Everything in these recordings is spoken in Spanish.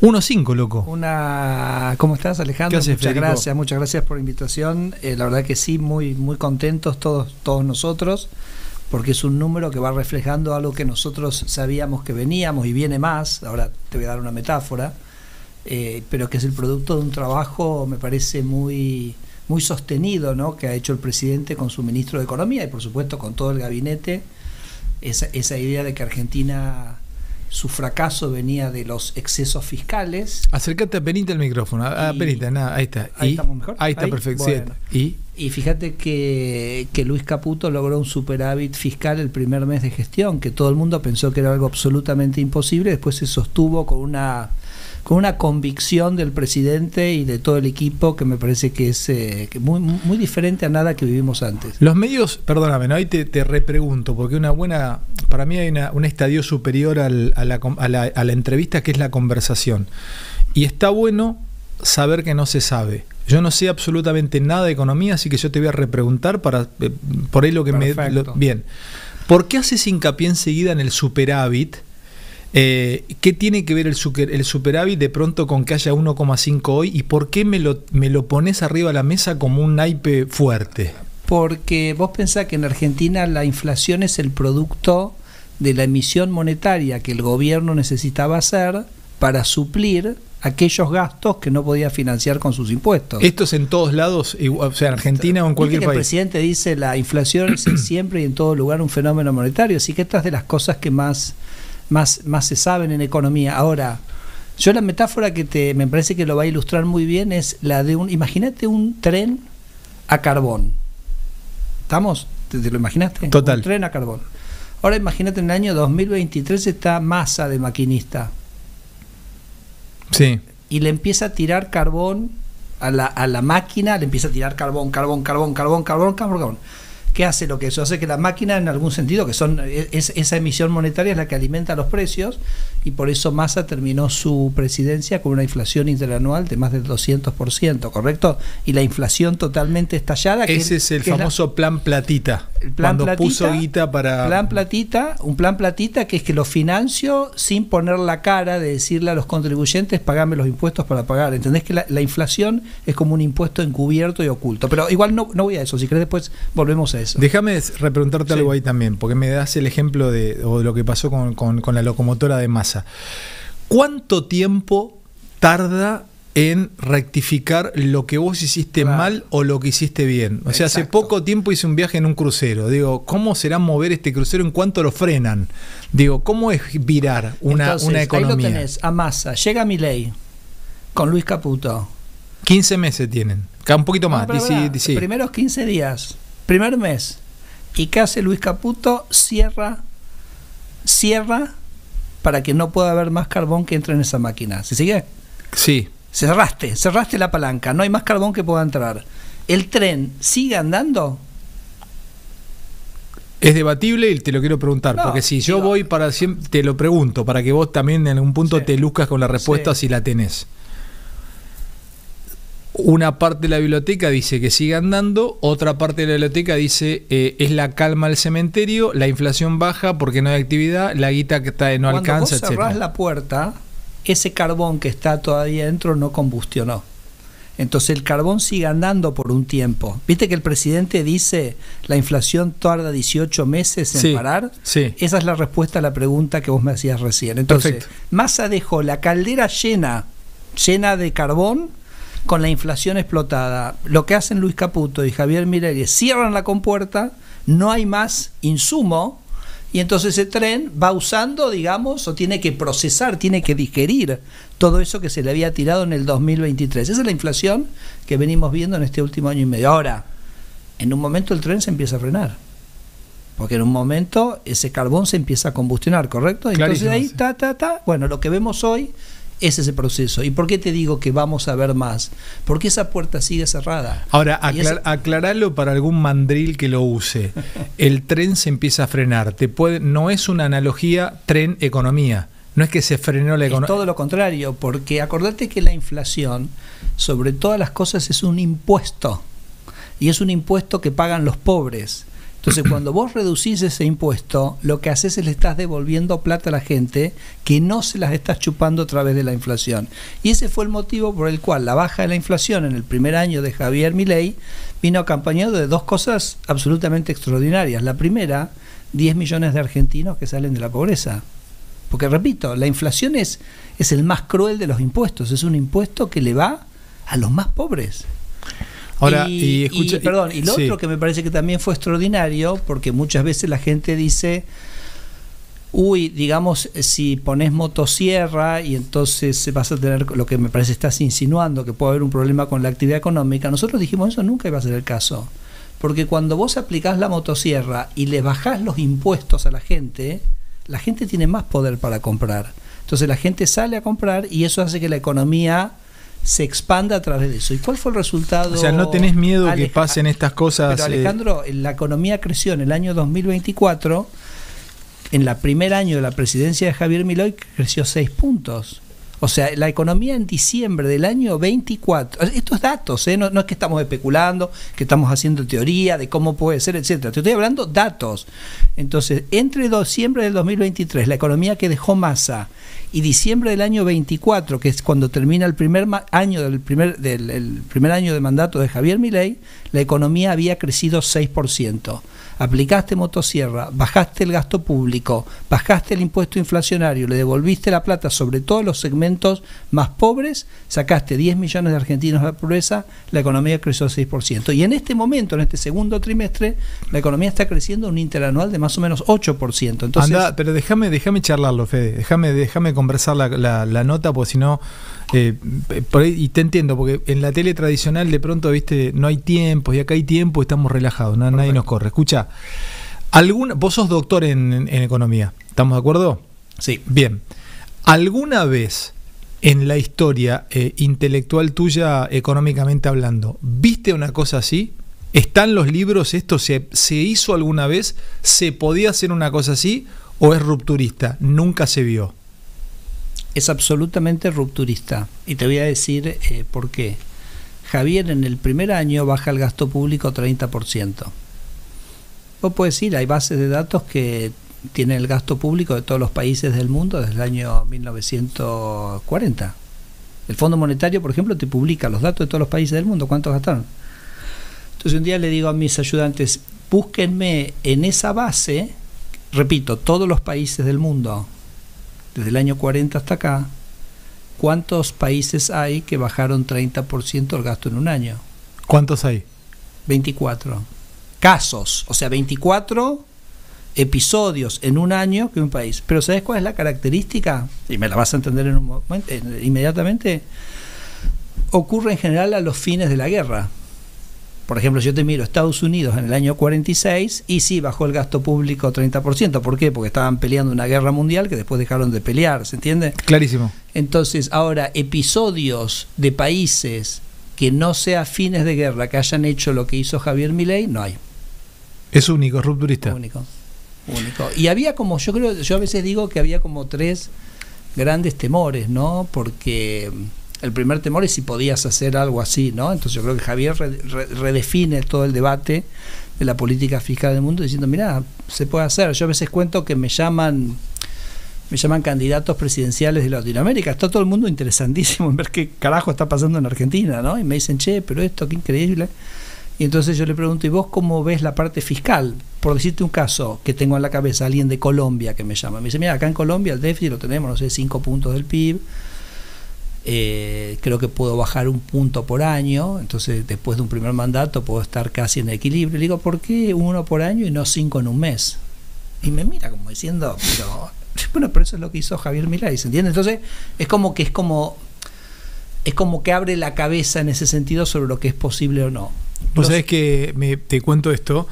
1.5, loco. ¿Cómo estás, Alejandro? ¿Qué haces, muchas gracias por la invitación. La verdad que sí, muy contentos todos nosotros, porque es un número que va reflejando algo que nosotros sabíamos que veníamos y viene más. Ahora te voy a dar una metáfora, pero que es el producto de un trabajo, me parece muy sostenido, ¿no?, que ha hecho el presidente con su ministro de Economía y por supuesto con todo el gabinete. Esa idea de que Argentina, su fracaso venía de los excesos fiscales. Acércate, penita el micrófono. Penita, nada, ahí está. Ahí estamos mejor. Ahí está, perfecto. Bueno. Y fíjate que Luis Caputo logró un superávit fiscal el primer mes de gestión, que todo el mundo pensó que era algo absolutamente imposible. Después se sostuvo con una convicción del presidente y de todo el equipo que me parece que es muy diferente a nada que vivimos antes. Los medios, perdóname, ¿no? Ahí te repregunto, porque para mí hay un estadio superior a la entrevista, que es la conversación. Y está bueno saber que no se sabe. Yo no sé absolutamente nada de economía, así que yo te voy a repreguntar por ahí lo que bien. ¿Por qué haces hincapié enseguida en el superávit? ¿Qué tiene que ver el superávit de pronto con que haya 1,5 hoy? ¿Y por qué me lo pones arriba de la mesa como un naipe fuerte? Porque vos pensás que en Argentina la inflación es el producto de la emisión monetaria que el gobierno necesitaba hacer para suplir aquellos gastos que no podía financiar con sus impuestos. ¿Esto es en todos lados, o sea, en Argentina o en cualquier país? El presidente dice la inflación es siempre y en todo lugar un fenómeno monetario, así que esta es de las cosas que más se saben en economía. Ahora, yo la metáfora que me parece que lo va a ilustrar muy bien es la de imagínate un tren a carbón. ¿Estamos? ¿Te lo imaginaste? Total. Un tren a carbón. Ahora imagínate en el año 2023 está Massa de maquinista. Sí. Y le empieza a tirar carbón a la máquina, le empieza a tirar carbón. ¿Qué hace lo que eso? Hace que la máquina, en algún sentido, esa emisión monetaria es la que alimenta los precios, y por eso Massa terminó su presidencia con una inflación interanual de más del 200%, ¿correcto? Y la inflación totalmente estallada. Ese es el famoso plan platita. El plan cuando platita, puso guita para... un plan platita que es que lo financio sin poner la cara de decirle a los contribuyentes pagame los impuestos para pagar. ¿Entendés que la inflación es como un impuesto encubierto y oculto? Pero igual no voy a eso, si querés después volvemos a eso. Déjame repreguntarte algo ahí también, porque me das el ejemplo de lo que pasó con la locomotora de Massa. ¿Cuánto tiempo tarda en rectificar lo que vos hiciste mal o lo que hiciste bien? O sea, hace poco tiempo hice un viaje en un crucero. Digo, ¿cómo será mover este crucero en cuanto lo frenan? Digo, ¿cómo es virar una economía? Ahí lo tenés, a Massa. Llega Milei con Luis Caputo. 15 meses tienen. Un poquito más. Primeros 15 días. Primer mes. ¿Y qué hace Luis Caputo? Cierra para que no pueda haber más carbón que entre en esa máquina. ¿Se sigue? Sí. Cerraste la palanca, no hay más carbón que pueda entrar. ¿El tren sigue andando? Es debatible y te lo quiero preguntar, porque si yo voy para siempre, te lo pregunto, para que vos también en algún punto te luzcas con la respuesta si la tenés. Una parte de la biblioteca dice que sigue andando, otra parte de la biblioteca dice es la calma del cementerio, la inflación baja porque no hay actividad, la guita que está no alcanza, etc. Cuando vos cerrás la puerta, ese carbón que está todavía dentro no combustionó. Entonces el carbón sigue andando por un tiempo. ¿Viste que el presidente dice la inflación tarda 18 meses en parar? Sí. Esa es la respuesta a la pregunta que vos me hacías recién. Entonces, perfecto. Massa dejó la caldera llena de carbón con la inflación explotada. Lo que hacen Luis Caputo y Javier Milei es cierran la compuerta, no hay más insumo, y entonces ese tren va usando, digamos, o tiene que procesar, tiene que digerir todo eso que se le había tirado en el 2023. Esa es la inflación que venimos viendo en este último año y medio. Ahora, en un momento el tren se empieza a frenar, porque en un momento ese carbón se empieza a combustionar, ¿correcto? Entonces ahí, bueno, lo que vemos hoy es ese proceso. ¿Y por qué te digo que vamos a ver más? Porque esa puerta sigue cerrada. Ahora, aclaralo para algún mandril que lo use. El tren se empieza a frenar. No es una analogía tren-economía. No es que se frenó la economía. Es todo lo contrario, porque acordate que la inflación, sobre todas las cosas, es un impuesto. Y es un impuesto que pagan los pobres. Entonces, cuando vos reducís ese impuesto, lo que haces es le estás devolviendo plata a la gente que no se las estás chupando a través de la inflación. Y ese fue el motivo por el cual la baja de la inflación en el primer año de Javier Milei vino acompañado de dos cosas absolutamente extraordinarias. La primera, 10 millones de argentinos que salen de la pobreza. Porque, repito, la inflación es el más cruel de los impuestos. Es un impuesto que le va a los más pobres. Ahora, y lo sí. otro que me parece que también fue extraordinario, porque muchas veces la gente dice, uy, digamos, si pones motosierra y entonces vas a tener lo que me parece estás insinuando, que puede haber un problema con la actividad económica. Nosotros dijimos eso nunca iba a ser el caso, porque cuando vos aplicás la motosierra y le bajás los impuestos a la gente tiene más poder para comprar. Entonces la gente sale a comprar y eso hace que la economía se expanda a través de eso. ¿Y cuál fue el resultado? O sea, ¿no tenés miedo que pasen estas cosas? Pero Alejandro, la economía creció en el año 2024, en el primer año de la presidencia de Javier Milei, creció 6 puntos. O sea, la economía en diciembre del año 24, estos datos, no es que estamos especulando, que estamos haciendo teoría de cómo puede ser, etcétera. Te estoy hablando datos. Entonces, entre diciembre del 2023, la economía que dejó Massa, y diciembre del año 24, que es cuando termina el primer año el primer año de mandato de Javier Milei, la economía había crecido 6%. Aplicaste motosierra, bajaste el gasto público, bajaste el impuesto inflacionario, le devolviste la plata sobre todos los segmentos más pobres, sacaste 10 millones de argentinos de la pobreza, la economía creció 6%. Y en este momento, en este segundo trimestre, la economía está creciendo un interanual de más o menos 8%. Entonces, pero déjame charlarlo, Fede, déjame conversar la nota, porque si no, por ahí, y te entiendo, porque en la tele tradicional de pronto, viste, no hay tiempo, y acá hay tiempo, estamos relajados, nadie nos corre. Escucha, vos sos doctor en economía, ¿estamos de acuerdo? Sí. Bien, ¿alguna vez en la historia intelectual tuya, económicamente hablando, viste una cosa así? ¿Están los libros? ¿Esto se hizo alguna vez? ¿Se podía hacer una cosa así? ¿O es rupturista? Nunca se vio. Es absolutamente rupturista. Y te voy a decir por qué. Javier en el primer año baja el gasto público 30%. Vos podés decir, hay bases de datos que tienen el gasto público de todos los países del mundo desde el año 1940. El Fondo Monetario, por ejemplo, te publica los datos de todos los países del mundo, cuántos gastaron. Entonces un día le digo a mis ayudantes, búsquenme en esa base, repito, todos los países del mundo, desde el año 40 hasta acá, ¿cuántos países hay que bajaron 30% el gasto en un año? ¿Cuántos hay? 24 casos, o sea, 24 episodios en un año que un país. Pero ¿sabes cuál es la característica? Y me la vas a entender en un momento, inmediatamente. Ocurre en general a los fines de la guerra. Por ejemplo, yo te miro Estados Unidos en el año 46 y sí bajó el gasto público 30%. ¿Por qué? Porque estaban peleando una guerra mundial que después dejaron de pelear, ¿se entiende? Clarísimo. Entonces, ahora, episodios de países que no sea fines de guerra que hayan hecho lo que hizo Javier Milei, no hay. Es único, es rupturista. Único. Y había como, yo a veces digo que había como 3 grandes temores, ¿no? Porque el primer temor es si podías hacer algo así, ¿no? Entonces yo creo que Javier redefine todo el debate de la política fiscal del mundo diciendo, mirá, se puede hacer. Yo a veces cuento que me llaman candidatos presidenciales de Latinoamérica. Está todo el mundo interesantísimo en ver qué carajo está pasando en Argentina, ¿no? Y me dicen, che, pero esto, qué increíble. Y entonces yo le pregunto, ¿y vos cómo ves la parte fiscal? Por decirte un caso que tengo en la cabeza, alguien de Colombia que me llama. Me dice, mira, acá en Colombia el déficit lo tenemos, no sé, 5 puntos del PIB. Creo que puedo bajar 1 punto por año, entonces después de un primer mandato puedo estar casi en equilibrio. Le digo, ¿por qué 1 por año y no 5 en un mes? Y me mira como diciendo, pero eso es lo que hizo Javier Milei, ¿se entiende? Entonces es como que abre la cabeza en ese sentido sobre lo que es posible o no. Vos sabés que te cuento esto.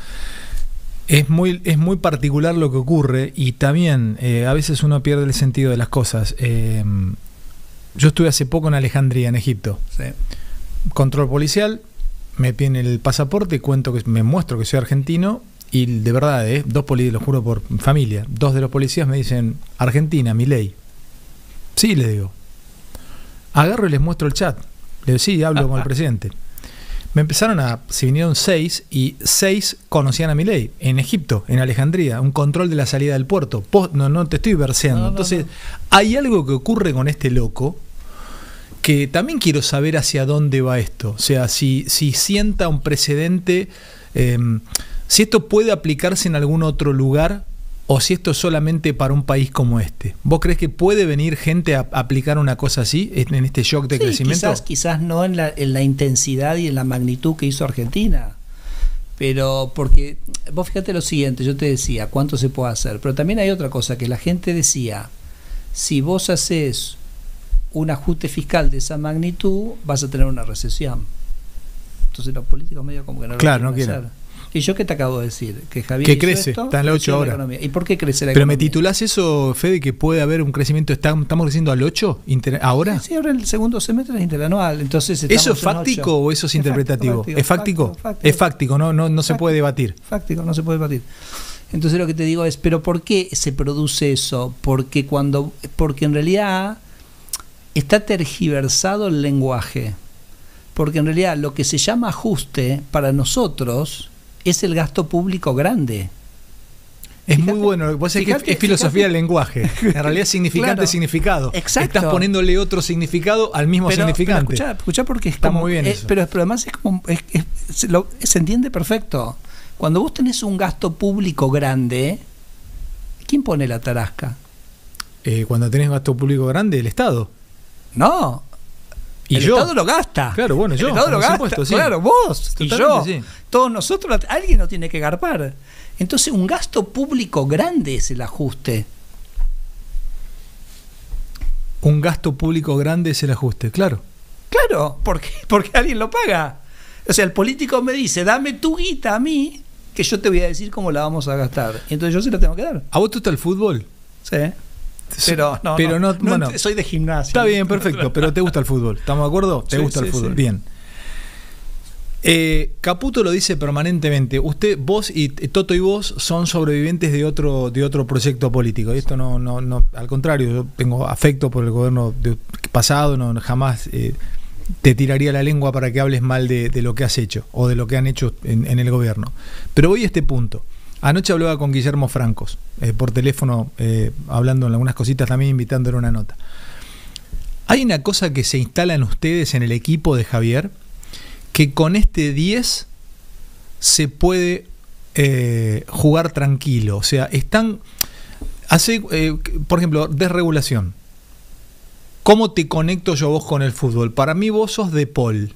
Es muy particular lo que ocurre y también a veces uno pierde el sentido de las cosas. Yo estuve hace poco en Alejandría, en Egipto. Sí. Control policial, me piden el pasaporte, me muestro que soy argentino y de verdad, 2 policías, lo juro por familia, 2 de los policías me dicen, Argentina, Milei. Sí, le digo. Agarro y les muestro el chat. Le digo, sí, hablo con el presidente. me empezaron se vinieron 6 y 6 conocían a Milei en Egipto, en Alejandría, un control de la salida del puerto. No te estoy verseando. Entonces, hay algo que ocurre con este loco que también quiero saber hacia dónde va esto. O sea, si sienta un precedente, si esto puede aplicarse en algún otro lugar o si esto es solamente para un país como este. ¿Vos crees que puede venir gente a aplicar una cosa así en este shock de crecimiento? Quizás no en la intensidad y en la magnitud que hizo Argentina. Pero porque vos fíjate lo siguiente, yo te decía, ¿cuánto se puede hacer? Pero también hay otra cosa, que la gente decía, si vos haces un ajuste fiscal de esa magnitud, vas a tener una recesión. Entonces los políticos medio como que no lo quieren hacer. ¿Y yo qué te acabo de decir? Que Javier que crece, está en la 8 ahora. ¿Y por qué crece la Pero economía? ¿me titulás eso, Fede, que puede haber un crecimiento? ¿Estamos creciendo al 8 ahora? Sí, ahora el segundo semestre es interanual. Entonces ¿eso es fáctico o eso es interpretativo? ¿Es fáctico? Es fáctico, no se puede debatir. Fáctico, no se puede debatir. Entonces lo que te digo es, ¿pero por qué se produce eso? Porque en realidad está tergiversado el lenguaje. Porque en realidad lo que se llama ajuste para nosotros es el gasto público grande. Es muy bueno, vos sabés que es filosofía del lenguaje. En realidad es significante, claro, signicifante. Exacto. Estás poniéndole otro significado al mismo significante. Pero escuchá porque está muy bien eso. Pero además es como se entiende perfecto. Cuando vos tenés un gasto público grande, ¿quién pone la tarasca? Cuando tenés gasto público grande, el Estado. No. Y el Estado lo gasta. Claro, bueno, yo. El Estado lo gasta. Supuesto, sí. Claro, vos y yo. Sí. Todos nosotros, alguien lo tiene que garpar. Entonces, un gasto público grande es el ajuste. Un gasto público grande es el ajuste, claro. Claro, porque alguien lo paga. O sea, el político me dice, dame tu guita a mí, que yo te voy a decir cómo la vamos a gastar. Y entonces yo se la tengo que dar. ¿A vos te gusta el fútbol? Sí. Pero bueno, soy de gimnasia. Está bien, perfecto, pero te gusta el fútbol. ¿Estamos de acuerdo? ¿Te gusta el fútbol? Sí. Bien. Caputo lo dice permanentemente. Vos y Toto y vos son sobrevivientes de otro proyecto político. Y esto no, al contrario, yo tengo afecto por el gobierno pasado, jamás te tiraría la lengua para que hables mal de lo que has hecho o de lo que han hecho en el gobierno. Pero voy a este punto. Anoche hablaba con Guillermo Francos, por teléfono, hablando en algunas cositas, también invitándole una nota. Hay una cosa que se instala en ustedes, en el equipo de Javier, que con este 10 se puede jugar tranquilo. O sea, por ejemplo, desregulación. ¿Cómo te conecto yo vos con el fútbol? Para mí vos sos de Paul,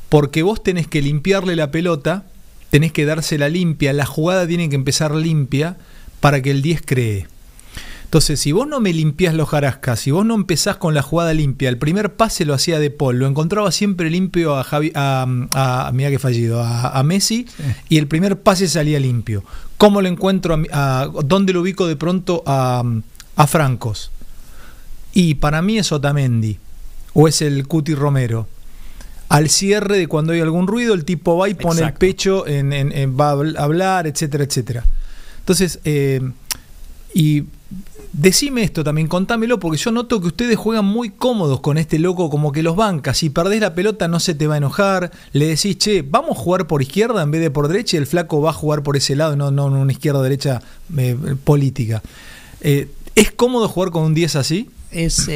porque vos tenés que limpiarle la pelota, tenés que dársela limpia, la jugada tiene que empezar limpia para que el 10 cree. Entonces, si vos no me limpiás los jarascas, si vos no empezás con la jugada limpia, el primer pase lo hacía De Paul, lo encontraba siempre limpio mirá qué fallido, a Messi, sí, y el primer pase salía limpio. ¿Cómo lo encuentro? ¿Dónde lo ubico de pronto a Francos? Y para mí es Otamendi, o es el Cuti Romero. Al cierre de cuando hay algún ruido, el tipo va y pone el pecho, va a hablar, etcétera, etcétera. Entonces, y decime esto también, contámelo, porque yo noto que ustedes juegan muy cómodos con este loco, como que los bancas. Si perdés la pelota no se te va a enojar, le decís, che, vamos a jugar por izquierda en vez de por derecha, y el flaco va a jugar por ese lado, no una izquierda-derecha política. ¿Es cómodo jugar con un 10 así? Es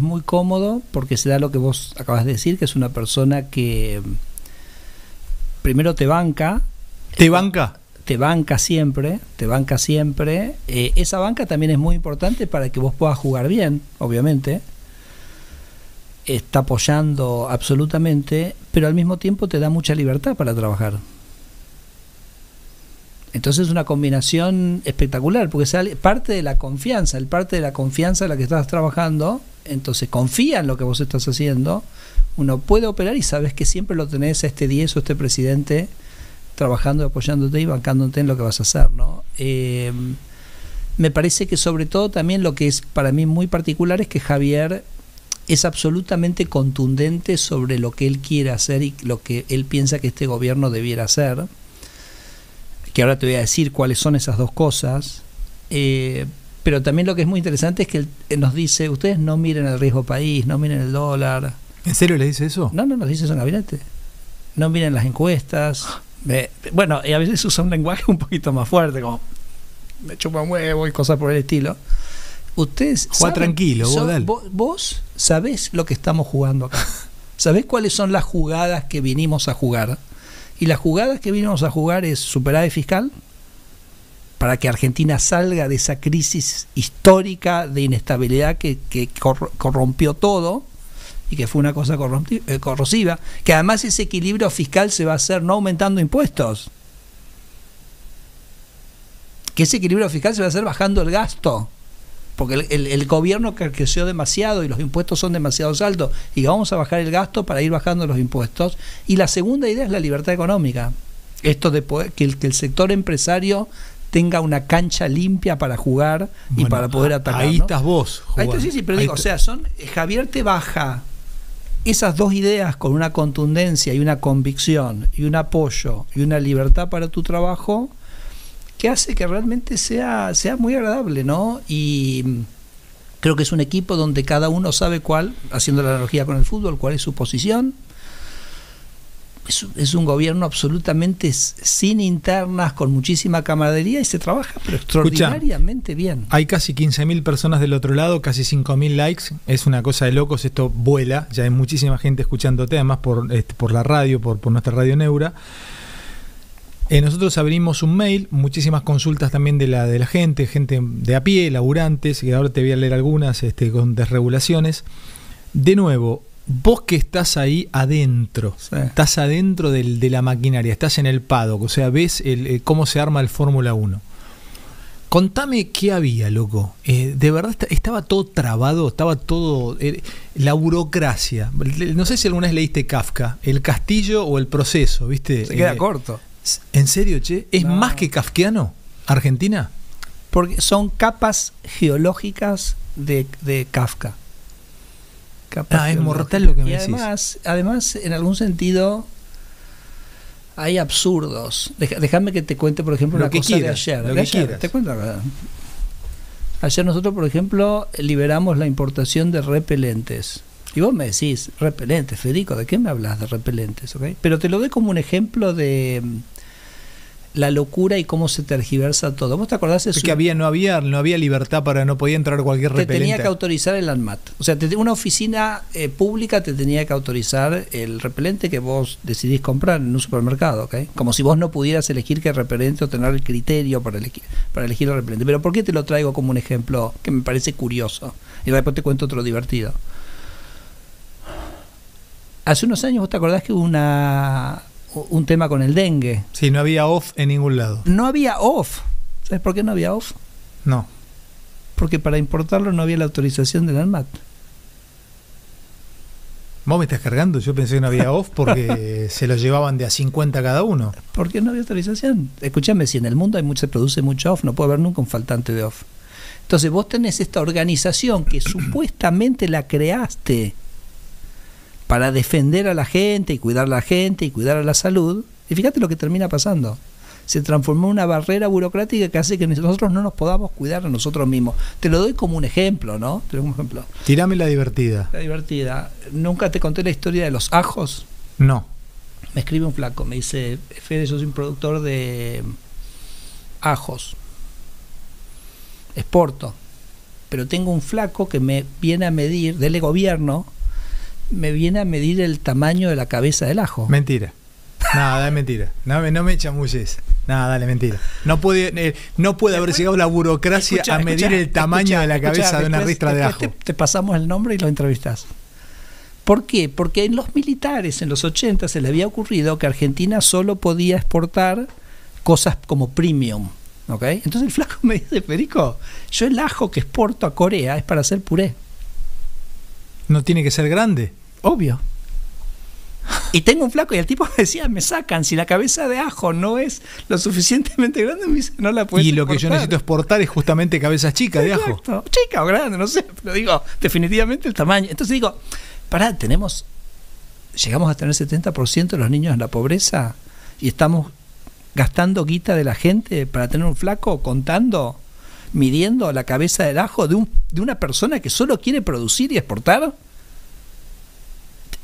muy cómodo porque se da lo que vos acabas de decir, que es una persona que primero te banca. ¿Te banca? Te banca siempre. Esa banca también es muy importante para que vos puedas jugar bien, obviamente. Está apoyando absolutamente, pero al mismo tiempo te da mucha libertad para trabajar. Entonces es una combinación espectacular, porque sale parte de la confianza, en la que estás trabajando, entonces confía en lo que vos estás haciendo, uno puede operar y sabes que siempre lo tenés a este 10 o este presidente trabajando, apoyándote y bancándote en lo que vas a hacer, ¿no? Me parece que sobre todo también lo que es para mí muy particular es que Javier es absolutamente contundente sobre lo que él quiere hacer y lo que él piensa que este gobierno debiera hacer, que ahora te voy a decir cuáles son esas dos cosas, pero también lo que es muy interesante es que él nos dice, ustedes no miren el riesgo país, no miren el dólar. ¿En serio le dice eso? No, nos dice eso en gabinete. no miren las encuestas. Bueno, y a veces usa un lenguaje un poquito más fuerte, como me chupa un huevo y cosas por el estilo. Ustedes juega tranquilo, vos sabés lo que estamos jugando acá. ¿Sabés cuáles son las jugadas que vinimos a jugar? Y las jugadas que vinimos a jugar es superávit fiscal, para que Argentina salga de esa crisis histórica de inestabilidad que corrompió todo y que fue una cosa corrosiva, que además ese equilibrio fiscal se va a hacer no aumentando impuestos, que ese equilibrio fiscal se va a hacer bajando el gasto, porque el gobierno creció demasiado y los impuestos son demasiado altos, y vamos a bajar el gasto para ir bajando los impuestos. Y la segunda idea es la libertad económica, esto de poder, que el sector empresario tenga una cancha limpia para jugar y para poder atacar. Ahí, ¿no? Estás vos jugando. Sí, pero digo, o sea, Javier te baja esas dos ideas con una contundencia y una convicción y un apoyo y una libertad para tu trabajo, que hace que realmente sea muy agradable, ¿no? Y creo que es un equipo donde cada uno sabe cuál, haciendo la analogía con el fútbol, cuál es su posición. Es un gobierno absolutamente sin internas, con muchísima camaradería, y se trabaja pero extraordinariamente bien. Hay casi 15.000 personas del otro lado, casi 5.000 likes. Es una cosa de locos, esto vuela. Ya hay muchísima gente escuchándote, además por la radio, por nuestra Radio Neura. Nosotros abrimos un mail, muchísimas consultas también de la gente de a pie, laburantes, y ahora te voy a leer algunas con desregulaciones. De nuevo, vos que estás ahí adentro, sí, estás adentro de la maquinaria, estás en el paddock, o sea, ves cómo se arma el Fórmula 1. Contame qué había, loco. De verdad estaba todo trabado, estaba todo... la burocracia. No sé si alguna vez leíste Kafka, El castillo o el proceso, ¿viste? Se queda corto. ¿En serio, che? ¿Es más que kafkiano Argentina? Porque son capas geológicas de Kafka. Es mortal lo que me decís. Además, en algún sentido, hay absurdos. Déjame que te cuente, por ejemplo, una cosa de ayer. Te cuento acá. Ayer nosotros, por ejemplo, liberamos la importación de repelentes. Y vos me decís, repelentes, Federico, ¿de qué me hablas de repelentes? ¿Okay? Pero te lo doy como un ejemplo de la locura y cómo se tergiversa todo. ¿Vos te acordás de eso? Es que no había libertad, no podía entrar cualquier repelente. Te tenía que autorizar el ANMAT. O sea, una oficina pública te tenía que autorizar el repelente que vos decidís comprar en un supermercado, ¿okay? Como si vos no pudieras elegir qué repelente o tener el criterio para elegir el repelente. Pero ¿por qué te lo traigo como un ejemplo que me parece curioso? Y después te cuento otro divertido. Hace unos años, ¿vos te acordás que hubo un tema con el dengue? Sí, no había off en ningún lado. No había off. ¿Sabes por qué no había off? No. Porque para importarlo no había la autorización del ANMAT. ¿Vos me estás cargando? Yo pensé que no había off porque se lo llevaban de a 50 cada uno. ¿Por qué no había autorización? Escúchame, si en el mundo se produce mucho off, no puede haber nunca un faltante de off. Entonces vos tenés esta organización que supuestamente la creaste para defender a la gente y cuidar a la gente y cuidar a la salud, y fíjate lo que termina pasando. Se transformó en una barrera burocrática que hace que nosotros no nos podamos cuidar a nosotros mismos. Te lo doy como un ejemplo, ¿no? Te doy como ejemplo. Tirame la divertida. La divertida. ¿Nunca te conté la historia de los ajos? No. Me escribe un flaco, me dice, Fede, yo soy un productor de ajos. Exporto. Pero tengo un flaco que me viene a medir, del gobierno, me viene a medir el tamaño de la cabeza del ajo. Mentira. Nada, es mentira. No me chamulles. Nada, dale, mentira. No puede haber llegado la burocracia a medir el tamaño de la cabeza de una ristra de ajo. Te pasamos el nombre y lo entrevistás. ¿Por qué? Porque en los militares, en los 80, se les había ocurrido que Argentina solo podía exportar cosas como premium. ¿Okay? Entonces el flaco me dice, Federico, yo el ajo que exporto a Corea es para hacer puré. ¿No tiene que ser grande? Obvio. Y tengo un flaco y el tipo me decía, me sacan, si la cabeza de ajo no es lo suficientemente grande, me dice, no la puedes exportar. Y lo que yo necesito exportar es justamente cabezas chicas de ajo. Chica o grande, no sé, pero digo, definitivamente el tamaño. Entonces digo, pará, llegamos a tener 70% de los niños en la pobreza y estamos gastando guita de la gente para tener un flaco contando, midiendo la cabeza del ajo de una persona que solo quiere producir y exportar.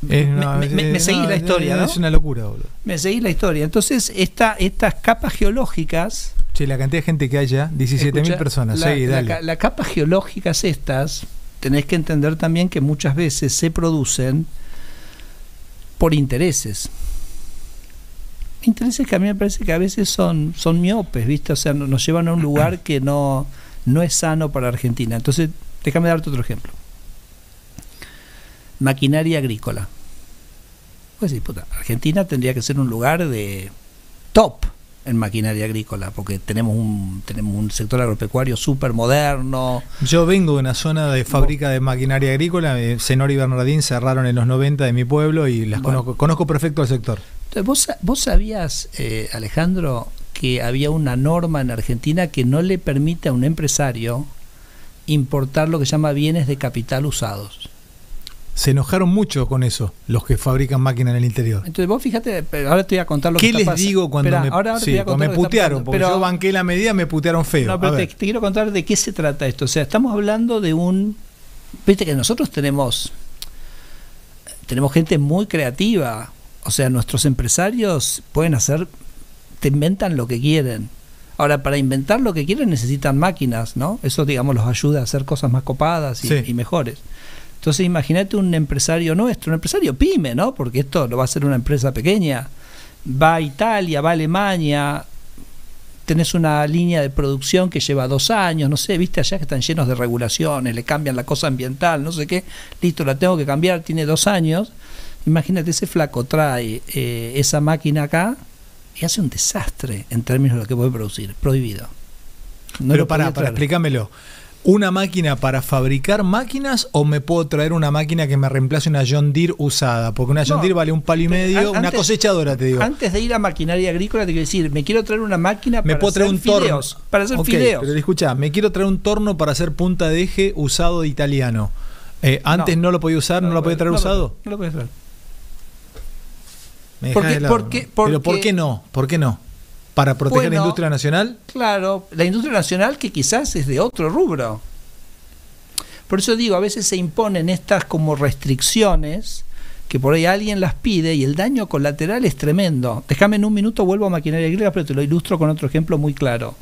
Me seguís la historia, ¿no? Es una locura, boludo. Me seguís la historia. Entonces, estas capas geológicas... Sí, la cantidad de gente que hay ya, 17.000 personas. Las capas geológicas estas, tenés que entender también que muchas veces se producen por intereses. Intereses que a mí me parece que a veces son miopes, ¿viste? O sea, nos llevan a un lugar que no es sano para Argentina. Entonces, déjame darte otro ejemplo. Maquinaria agrícola. Pues sí, puta, Argentina tendría que ser un lugar de top en maquinaria agrícola, porque tenemos un sector agropecuario súper moderno. Yo vengo de una zona de fábrica de maquinaria agrícola, Senor y Bernardín cerraron en los 90 de mi pueblo y las conozco perfecto el sector. Entonces, ¿vos sabías, Alejandro, que había una norma en Argentina que no le permite a un empresario importar lo que se llama bienes de capital usados? Se enojaron mucho con eso, los que fabrican máquinas en el interior. Entonces vos fíjate, pero ahora te voy a contar lo que está pasando. ¿Qué les digo cuando me putearon? Porque yo banqué la medida, me putearon feo. No, pero te quiero contar de qué se trata esto. O sea, estamos hablando de viste que nosotros tenemos gente muy creativa. O sea, nuestros empresarios te inventan lo que quieren. Ahora, para inventar lo que quieren necesitan máquinas, ¿no? Eso, digamos, los ayuda a hacer cosas más copadas y mejores. Entonces imagínate un empresario nuestro, un empresario pyme, ¿no? Porque esto lo va a hacer una empresa pequeña. Va a Italia, va a Alemania, tenés una línea de producción que lleva 2 años, no sé, viste allá que están llenos de regulaciones, le cambian la cosa ambiental, no sé qué, listo, la tengo que cambiar, tiene 2 años. Imagínate, ese flaco trae esa máquina acá y hace un desastre en términos de lo que puede producir, prohibido. No. Pero para explícamelo. ¿Una máquina para fabricar máquinas o me puedo traer una máquina que me reemplace una John Deere usada? Porque una John Deere vale $1,5, una cosechadora, te digo. Antes de ir a maquinaria agrícola, te quiero decir, me quiero traer una máquina para hacer fideos. Para hacer fideos. Pero escuchá, me quiero traer un torno para hacer punta de eje usado de italiano. ¿Antes no lo podía usar? ¿No lo podía traer usado? No lo podía traer. ¿Pero por qué no? ¿Por qué no? ¿Para proteger la industria nacional? Claro, la industria nacional que quizás es de otro rubro. Por eso digo, a veces se imponen estas como restricciones que por ahí alguien las pide y el daño colateral es tremendo. Déjame en un minuto, vuelvo a maquinaria agrícola, pero te lo ilustro con otro ejemplo muy claro.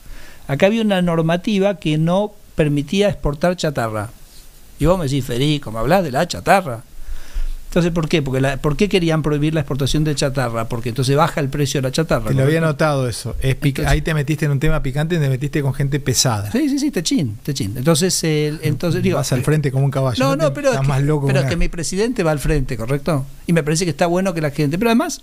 Acá había una normativa que no permitía exportar chatarra. Y vos me decís, Federico, me hablás de la chatarra. Entonces, ¿por qué? ¿Por qué querían prohibir la exportación de chatarra? Porque entonces baja el precio de la chatarra. Te lo había notado eso. Ahí te metiste en un tema picante y te metiste con gente pesada. Sí, techín. Entonces digo, vas al frente como un caballo. No, pero es que mi presidente va al frente, ¿correcto? Y me parece que está bueno que la gente... Pero además,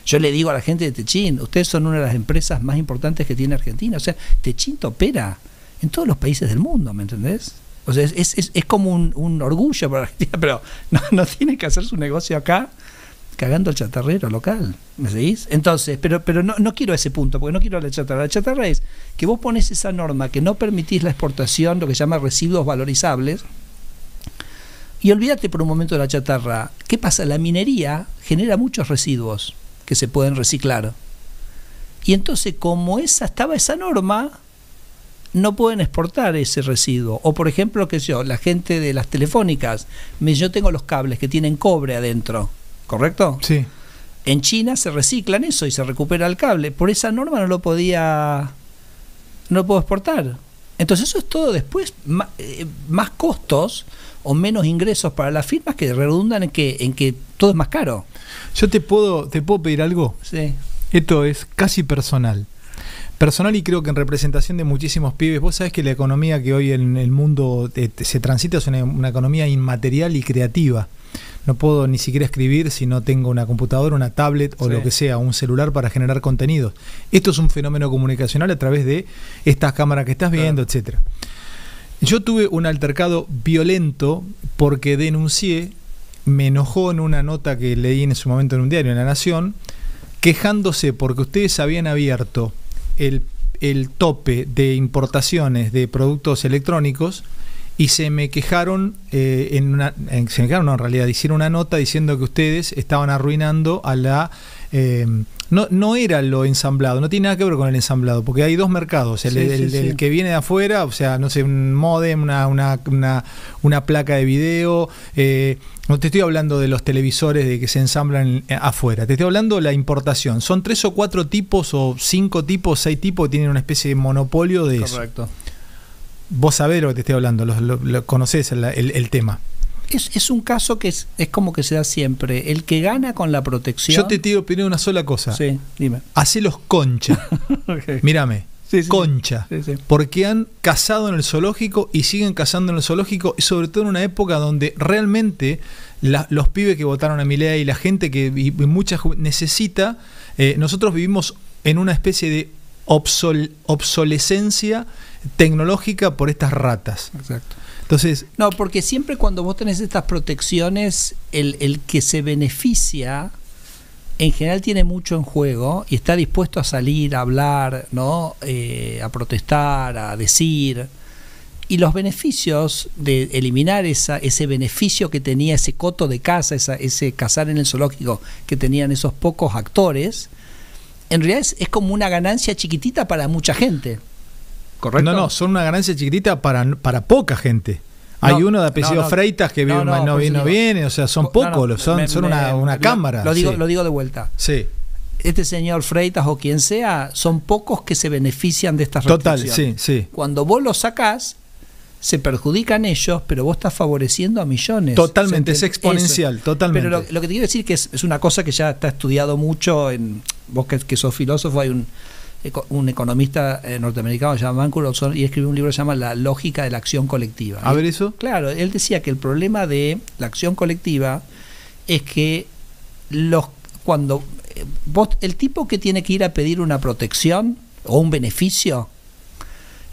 yo le digo a la gente de Techín, ustedes son una de las empresas más importantes que tiene Argentina. O sea, Techín opera en todos los países del mundo, ¿me entendés? O sea, es como un orgullo para Argentina, pero no tiene que hacer su negocio acá cagando el chatarrero local, ¿me seguís? Entonces, pero no quiero ese punto, porque no quiero la chatarra. La chatarra es que vos pones esa norma que no permitís la exportación, lo que se llama residuos valorizables, y olvídate por un momento de la chatarra. ¿Qué pasa? La minería genera muchos residuos que se pueden reciclar. Y entonces, como estaba esa norma, no pueden exportar ese residuo. O por ejemplo, la gente de las telefónicas, yo tengo los cables que tienen cobre adentro, ¿correcto? Sí. En China se reciclan eso y se recupera el cable. Por esa norma no lo puedo exportar. Entonces eso es todo después más costos o menos ingresos para las firmas que redundan en que todo es más caro. Yo te puedo pedir algo. Sí. Esto es casi personal, y creo que en representación de muchísimos pibes. Vos sabés que la economía que hoy en el mundo se transita es una economía inmaterial y creativa. No puedo ni siquiera escribir si no tengo una computadora, una tablet o lo que sea, un celular para generar contenidos. Esto es un fenómeno comunicacional a través de estas cámaras que estás viendo, etcétera. Yo tuve un altercado violento porque denuncié, me enojó en una nota que leí en su momento en un diario, en La Nación, quejándose porque ustedes habían abierto el tope de importaciones de productos electrónicos y se me quejaron, en realidad hicieron una nota diciendo que ustedes estaban arruinando a la no era lo ensamblado, no tiene nada que ver con el ensamblado, porque hay dos mercados, el que viene de afuera, o sea, no sé, un módem, una placa de video, no te estoy hablando de los televisores de que se ensamblan afuera, te estoy hablando de la importación. Son 3 o 4 tipos, o 5 tipos, 6 tipos que tienen una especie de monopolio de eso. Correcto. Vos sabés lo que te estoy hablando, lo conocés el tema. Es un caso que es como que se da siempre. El que gana con la protección. Yo te tiro primero una sola cosa. Sí, dime. Hacelos concha. Okay. Mírame. Sí, concha. Sí. Porque han cazado en el zoológico y siguen cazando en el zoológico, y sobre todo en una época donde realmente los pibes que votaron a Milei y la gente que y mucha necesita, nosotros vivimos en una especie de obsolescencia tecnológica por estas ratas. Exacto. Entonces, no, porque siempre cuando vos tenés estas protecciones, el que se beneficia en general tiene mucho en juego y está dispuesto a salir, a hablar, ¿no? A protestar, a decir. Y los beneficios de eliminar ese beneficio que tenía ese coto de caza, ese cazar en el zoológico que tenían esos pocos actores, en realidad es como una ganancia chiquitita para mucha gente. ¿Correcto? No, son una ganancia chiquitita para poca gente. Hay uno de apellido Freitas que no viene, o sea, son pocos, son una cámara. Lo digo de vuelta. Sí. Este señor Freitas o quien sea, son pocos que se benefician de estas restricciones. Total, sí. Cuando vos los sacás, se perjudican ellos, pero vos estás favoreciendo a millones. Totalmente, es exponencial, eso. totalmente. Pero lo que te quiero decir que es una cosa que ya está estudiado mucho, vos que sos filósofo, hay un economista norteamericano que se llama Mancur Olson y escribió un libro que se llama La lógica de la acción colectiva. A ver eso. Claro, él decía que el problema de la acción colectiva es que cuando el tipo que tiene que ir a pedir una protección o un beneficio,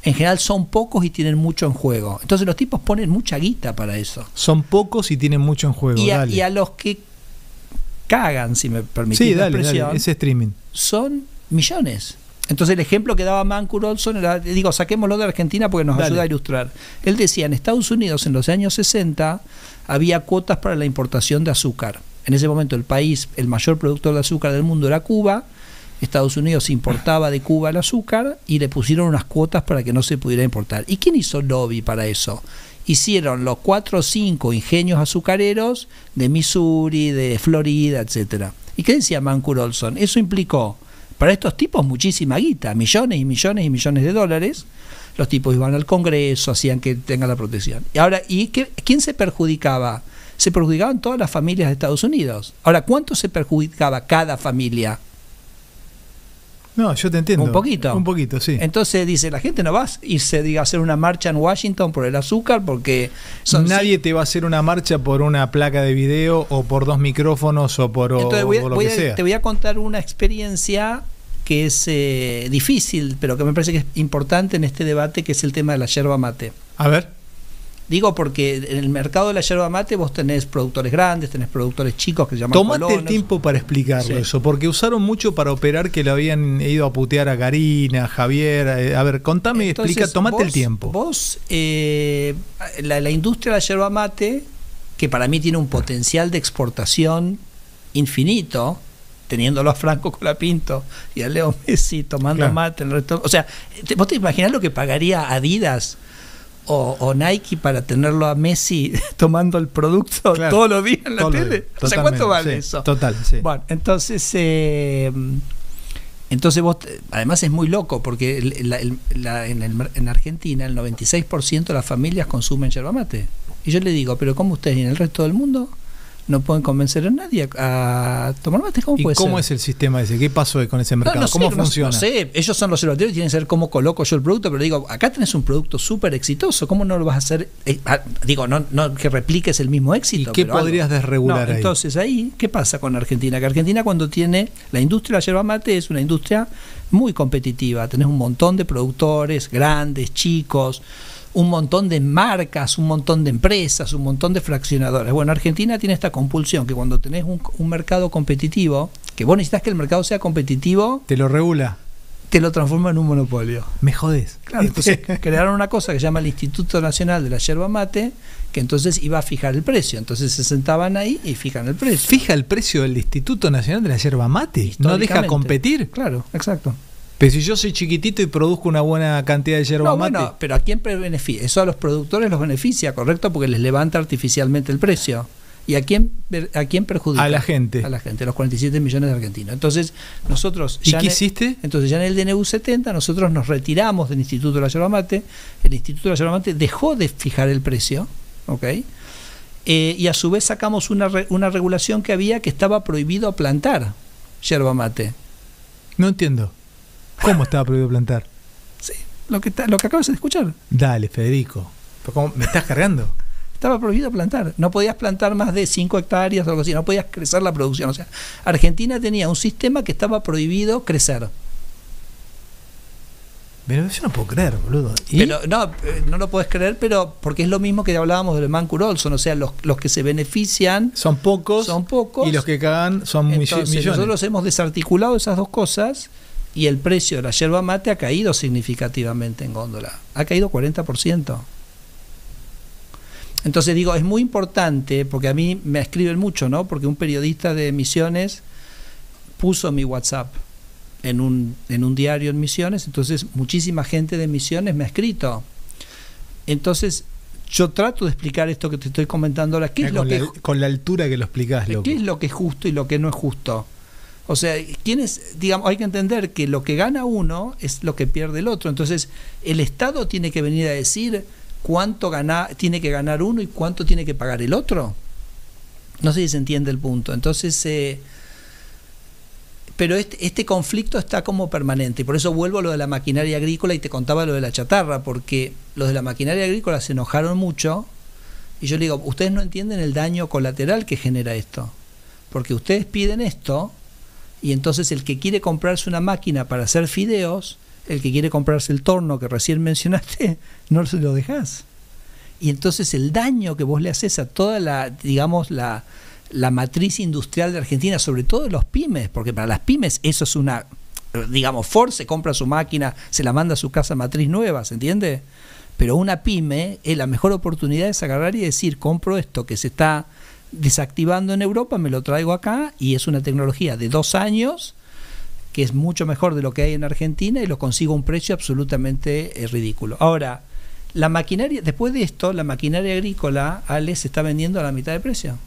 en general son pocos y tienen mucho en juego. Entonces los tipos ponen mucha guita para eso. Son pocos y tienen mucho en juego. Y a los que cagan, si me permitís la expresión, ese streaming, son millones. Entonces el ejemplo que daba Mancur Olson era, saquémoslo de Argentina porque nos ayuda a ilustrar. Él decía, en Estados Unidos en los años 60 había cuotas para la importación de azúcar. En ese momento el mayor productor de azúcar del mundo era Cuba. Estados Unidos importaba de Cuba el azúcar y le pusieron unas cuotas para que no se pudiera importar. ¿Y quién hizo lobby para eso? Hicieron los 4 o 5 ingenios azucareros de Missouri, de Florida, etcétera. ¿Y qué decía Mancur Olson? Eso implicó para estos tipos muchísima guita, millones y millones y millones de dólares. Los tipos iban al Congreso, hacían que tengan la protección. Ahora, ¿quién se perjudicaba? Se perjudicaban todas las familias de Estados Unidos. Ahora, ¿cuánto se perjudicaba cada familia? No, yo te entiendo. Un poquito, sí. Entonces dice, la gente no va a irse a hacer una marcha en Washington por el azúcar porque nadie te va a hacer una marcha por una placa de video o por 2 micrófonos o por lo que sea. Te voy a contar una experiencia que es difícil, pero que me parece que es importante en este debate, que es el tema de la yerba mate. A ver. Digo porque en el mercado de la yerba mate vos tenés productores grandes, tenés productores chicos que se llaman Tomate colonos. el tiempo para explicarlo eso, porque usaron mucho para operar que le habían ido a putear a Karina, a Javier. A ver, contame, explica, tomate el tiempo. Vos, la industria de la yerba mate, que para mí tiene un potencial de exportación infinito, teniéndolo a Franco Colapinto y a Leo Messi tomando mate en el resto. O sea, vos te imaginás lo que pagaría Adidas o Nike para tenerlo a Messi tomando el producto todos los días en la tele. O sea, ¿cuánto vale eso? Total, sí. Bueno, entonces vos, además es muy loco porque en Argentina el 96% de las familias consumen yerba mate. Y yo le digo, pero ¿cómo ustedes y en el resto del mundo no pueden convencer a nadie a tomar mate? ¿Cómo puede ser? ¿Y cómo es el sistema ese? ¿Qué pasó con ese mercado? ¿Cómo funciona? No sé, ellos son los observatorios, tienen que saber cómo coloco yo el producto, pero digo, acá tenés un producto súper exitoso, ¿cómo no lo vas a hacer? No que repliques el mismo éxito. ¿Y qué podrías desregular ahí? Entonces ahí, ¿qué pasa con Argentina? Que Argentina cuando tiene, la industria de la yerba mate es una industria muy competitiva, tenés un montón de productores, grandes, chicos, un montón de marcas, un montón de empresas, un montón de fraccionadores. Bueno, Argentina tiene esta compulsión que cuando tenés un mercado competitivo, que vos necesitas que el mercado sea competitivo, te lo regula. te lo transforma en un monopolio. Me jodés. Claro, entonces crearon una cosa que se llama el Instituto Nacional de la Yerba Mate, que entonces iba a fijar el precio. Entonces se sentaban ahí y fijan el precio. ¿Fija el precio del Instituto Nacional de la Yerba Mate? ¿No deja competir? Claro, exacto. Pero si yo soy chiquitito y produzco una buena cantidad de yerba mate. Bueno, pero ¿a quién beneficia? Eso a los productores los beneficia, ¿correcto? Porque les levanta artificialmente el precio. ¿Y a quién perjudica? A la gente. A la gente, a los 47 millones de argentinos. Entonces, nosotros... ¿Y qué hiciste? Entonces, ya en el DNU 70, nosotros nos retiramos del Instituto de la Yerba Mate. El Instituto de la Yerba Mate dejó de fijar el precio, ¿ok? Y a su vez sacamos una regulación que había que estaba prohibido plantar yerba mate. No entiendo. ¿Cómo estaba prohibido plantar? Sí, lo que acabas de escuchar. Dale, Federico. ¿Cómo me estás cargando? Estaba prohibido plantar. No podías plantar más de 5 hectáreas o algo así. No podías crecer la producción. O sea, Argentina tenía un sistema que estaba prohibido crecer. Pero yo no puedo creer, boludo. ¿Y? Pero no lo puedes creer, pero porque es lo mismo que hablábamos del Mancur Olson. O sea, los que se benefician son pocos y los que cagan son Entonces, millones. Nosotros hemos desarticulado esas dos cosas y el precio de la yerba mate ha caído significativamente en góndola. Ha caído 40%. Entonces digo, es muy importante, porque a mí me escriben mucho, ¿no? Porque un periodista de Misiones puso mi WhatsApp en un diario en Misiones, entonces muchísima gente de Misiones me ha escrito. Entonces yo trato de explicar esto que te estoy comentando ahora. Con la altura que lo explicás, loco. ¿Qué es lo que es justo y lo que no es justo? O sea, digamos, hay que entender que lo que gana uno es lo que pierde el otro. Entonces el Estado tiene que venir a decir cuánto tiene que ganar uno y cuánto tiene que pagar el otro. No sé si se entiende el punto. Entonces, pero este conflicto está como permanente. Y por eso vuelvo a lo de la maquinaria agrícola y te contaba lo de la chatarra, porque los de la maquinaria agrícola se enojaron mucho. Y yo le digo, ustedes no entienden el daño colateral que genera esto. Porque ustedes piden esto y entonces el que quiere comprarse una máquina para hacer fideos, el que quiere comprarse el torno que recién mencionaste, no se lo dejás. Y entonces el daño que vos le haces a toda la matriz industrial de Argentina, sobre todo los pymes, porque para las pymes eso es una, digamos, Ford se compra su máquina, se la manda a su casa matriz nueva, ¿se entiende? Pero una pyme, la mejor oportunidad es agarrar y decir, compro esto que se está desactivando en Europa, me lo traigo acá, y es una tecnología de 2 años, que es mucho mejor de lo que hay en Argentina, y lo consigo a un precio absolutamente ridículo. Ahora, la maquinaria, después de esto, la maquinaria agrícola, Ale, se está vendiendo a la mitad de precio.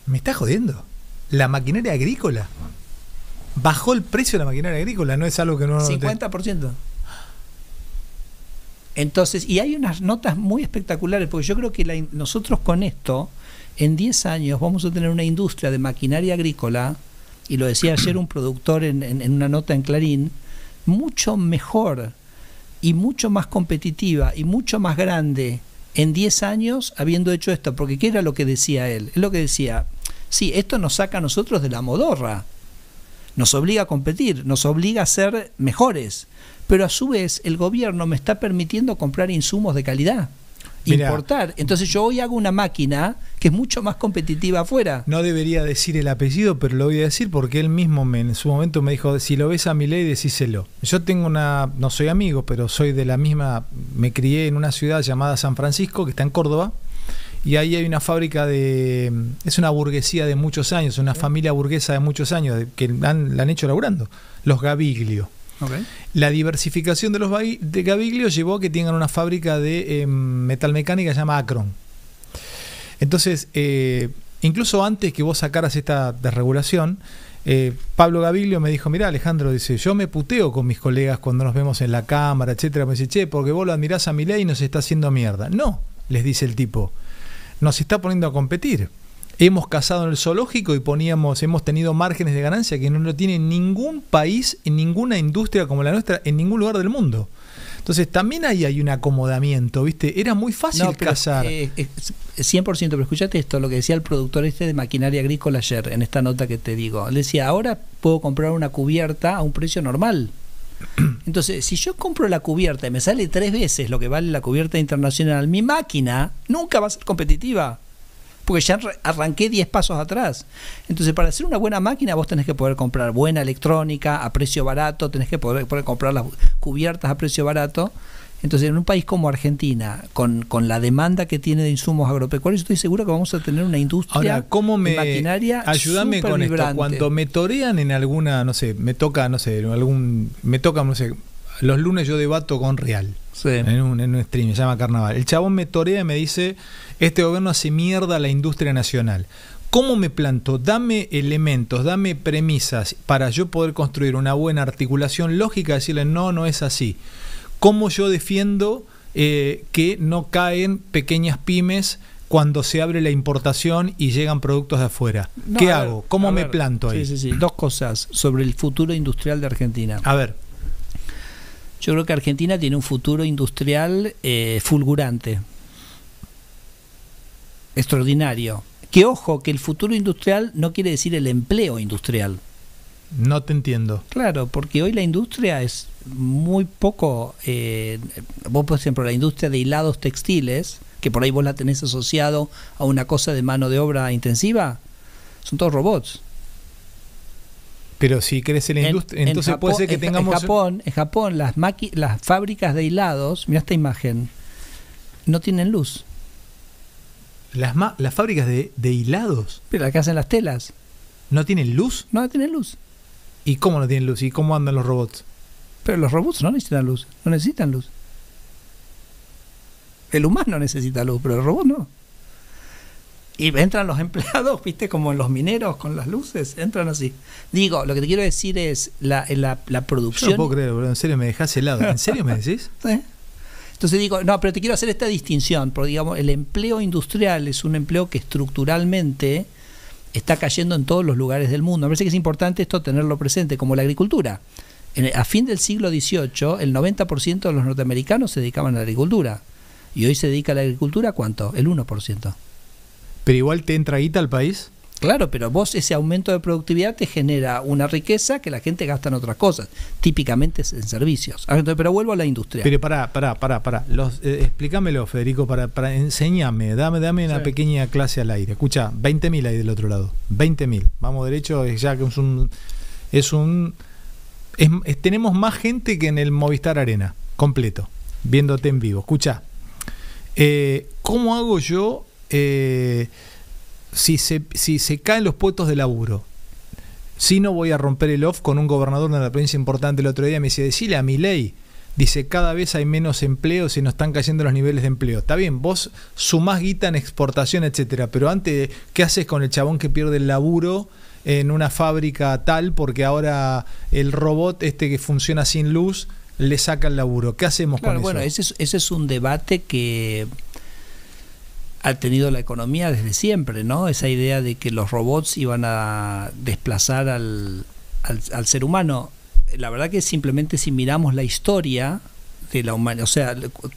¿Me estás jodiendo? ¿La maquinaria agrícola? ¿Bajó el precio de la maquinaria agrícola? ¿No es algo que no... 50%. Entonces, y hay unas notas muy espectaculares, porque yo creo que nosotros con esto, en 10 años, vamos a tener una industria de maquinaria agrícola, y lo decía ayer un productor en una nota en Clarín, mucho mejor y mucho más competitiva y mucho más grande en 10 años habiendo hecho esto. Porque ¿qué era lo que decía él? Es lo que decía, sí, esto nos saca a nosotros de la modorra, nos obliga a competir, nos obliga a ser mejores, pero a su vez el gobierno me está permitiendo comprar insumos de calidad. Mirá, importar. Entonces yo hoy hago una máquina que es mucho más competitiva afuera. No debería decir el apellido, pero lo voy a decir porque él mismo en su momento me dijo, si lo ves a Milei, decíselo. Yo tengo no soy amigo, pero soy de la misma, me crié en una ciudad llamada San Francisco, que está en Córdoba, y ahí hay una fábrica es una burguesía de muchos años, una familia burguesa de muchos años, que la han hecho laburando, los Gaviglio. Okay. La diversificación de los de Gaviglio llevó a que tengan una fábrica de metalmecánica llamada Acron. Entonces, incluso antes que vos sacaras esta desregulación, Pablo Gaviglio me dijo, mirá Alejandro, dice, yo me puteo con mis colegas cuando nos vemos en la cámara, etcétera. Me dice, che, porque vos lo admirás a Milei y nos está haciendo mierda. No, les dice el tipo, nos está poniendo a competir. Hemos cazado en el zoológico y hemos tenido márgenes de ganancia que no lo tiene ningún país, en ninguna industria como la nuestra, en ningún lugar del mundo. Entonces también ahí hay un acomodamiento, ¿viste? Era muy fácil cazar. 100%, pero escuchate esto, lo que decía el productor de maquinaria agrícola ayer, en esta nota que te digo. Le decía, ahora puedo comprar una cubierta a un precio normal. Entonces, si yo compro la cubierta y me sale 3 veces lo que vale la cubierta internacional, mi máquina nunca va a ser competitiva. porque ya arranqué 10 pasos atrás. Entonces, para hacer una buena máquina vos tenés que poder comprar buena electrónica a precio barato, tenés que poder comprar las cubiertas a precio barato. Entonces, en un país como Argentina, con la demanda que tiene de insumos agropecuarios, estoy seguro que vamos a tener una industria de maquinaria. Ayúdame con vibrante. esto. Cuando me torean en alguna, no sé, me toca, no sé, los lunes yo debato con Real. Sí. En un stream, se llama Carnaval. El chabón me torea y me dice: este gobierno hace mierda a la industria nacional. ¿Cómo me planto? Dame elementos, dame premisas para yo poder construir una buena articulación lógica, decirle no es así. ¿Cómo yo defiendo que no caen pequeñas pymes cuando se abre la importación y llegan productos de afuera? ¿Qué hago? ¿Cómo me planto ahí? Sí. Dos cosas sobre el futuro industrial de Argentina. A ver. Yo creo que Argentina tiene un futuro industrial fulgurante, extraordinario. Que ojo, que el futuro industrial no quiere decir el empleo industrial. No te entiendo. Claro, porque hoy la industria es muy poco. Vos, por ejemplo, la industria de hilados textiles, que por ahí vos la tenés asociado a una cosa de mano de obra intensiva, son todos robots. Pero si crece la industria, entonces Japón, puede ser que tengamos... En Japón las fábricas de hilados, mira esta imagen, no tienen luz. ¿Las fábricas de hilados? Pero las que hacen las telas. ¿No tienen luz? No tienen luz. ¿Y cómo no tienen luz? ¿Y cómo andan los robots? Pero los robots no necesitan luz. No necesitan luz. El humano necesita luz, pero el robot no. Y entran los empleados, viste, como en los mineros con las luces, entran así. Digo, lo que te quiero decir es la producción. Yo no puedo creer, bro. ¿En serio me dejás helado? ¿En serio me decís? Sí. Entonces digo, no, pero te quiero hacer esta distinción, porque digamos, el empleo industrial es un empleo que estructuralmente está cayendo en todos los lugares del mundo. Me parece que es importante esto tenerlo presente, como la agricultura. A fin del siglo XVIII, el 90% de los norteamericanos se dedicaban a la agricultura. Y hoy se dedica a la agricultura, ¿cuánto? El 1%. Pero igual te entra guita al país. Claro, pero vos ese aumento de productividad te genera una riqueza que la gente gasta en otras cosas, típicamente en servicios. Pero vuelvo a la industria. Pero pará. Explícamelo, Federico, para enseñame, dame una pequeña clase al aire. Escucha, 20.000 ahí del otro lado. 20.000. Vamos derecho, ya que tenemos más gente que en el Movistar Arena, completo, viéndote en vivo. Escucha, ¿cómo hago yo si se caen los puestos de laburo? Si no voy a romper el off con un gobernador de una provincia importante el otro día, me dice: decile a Milei, dice, cada vez hay menos empleo, se nos están cayendo los niveles de empleo. Está bien, vos sumás guita en exportación, etcétera, pero antes, ¿qué haces con el chabón que pierde el laburo en una fábrica tal porque ahora el robot que funciona sin luz le saca el laburo? ¿Qué hacemos con eso? Bueno, ese es un debate que ha tenido la economía desde siempre, ¿no? Esa idea de que los robots iban a desplazar al ser humano. La verdad que simplemente si miramos la historia de la humanidad, o sea,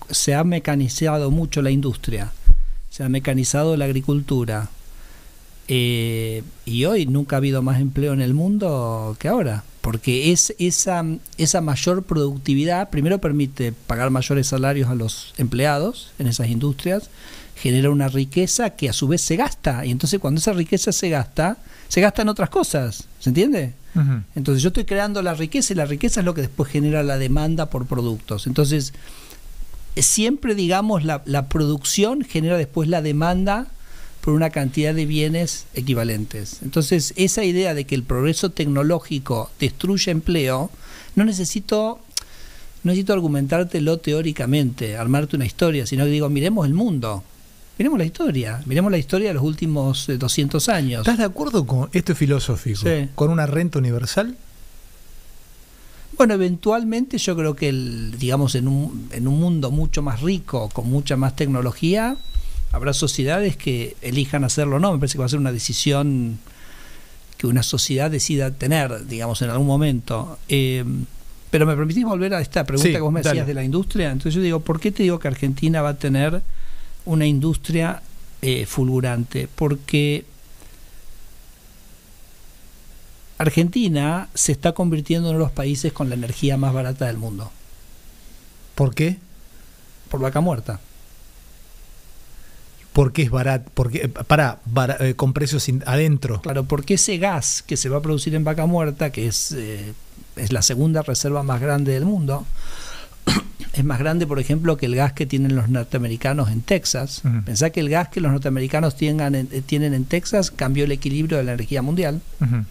se ha mecanizado mucho la industria, se ha mecanizado la agricultura, y hoy nunca ha habido más empleo en el mundo que ahora, porque esa mayor productividad primero permite pagar mayores salarios a los empleados en esas industrias, genera una riqueza que a su vez se gasta, y entonces cuando esa riqueza se gasta en otras cosas, ¿se entiende? Uh-huh. Entonces yo estoy creando la riqueza, y la riqueza es lo que después genera la demanda por productos. Entonces siempre, digamos, la producción genera después la demanda por una cantidad de bienes equivalentes. Entonces esa idea de que el progreso tecnológico destruye empleo, no necesito argumentártelo teóricamente, armarte una historia, sino que digo, miremos el mundo. Miremos la historia de los últimos 200 años. ¿Estás de acuerdo con esto filosófico? Sí. ¿Con una renta universal? Bueno, eventualmente yo creo que digamos en un mundo mucho más rico, con mucha más tecnología, habrá sociedades que elijan hacerlo o no. Me parece que va a ser una decisión que una sociedad decida tener, digamos, en algún momento. Pero me permitís volver a esta pregunta que vos me decías de la industria. Entonces yo digo, ¿por qué te digo que Argentina va a tener una industria fulgurante? Porque Argentina se está convirtiendo en uno de los países con la energía más barata del mundo. ¿Por qué? Por Vaca Muerta. ¿Por qué es barato? Con precios adentro. Claro, porque ese gas que se va a producir en Vaca Muerta, que es la segunda reserva más grande del mundo, es más grande, por ejemplo, que el gas que tienen los norteamericanos en Texas. Uh-huh. Pensá que el gas que los norteamericanos tienen en Texas cambió el equilibrio de la energía mundial. Uh-huh.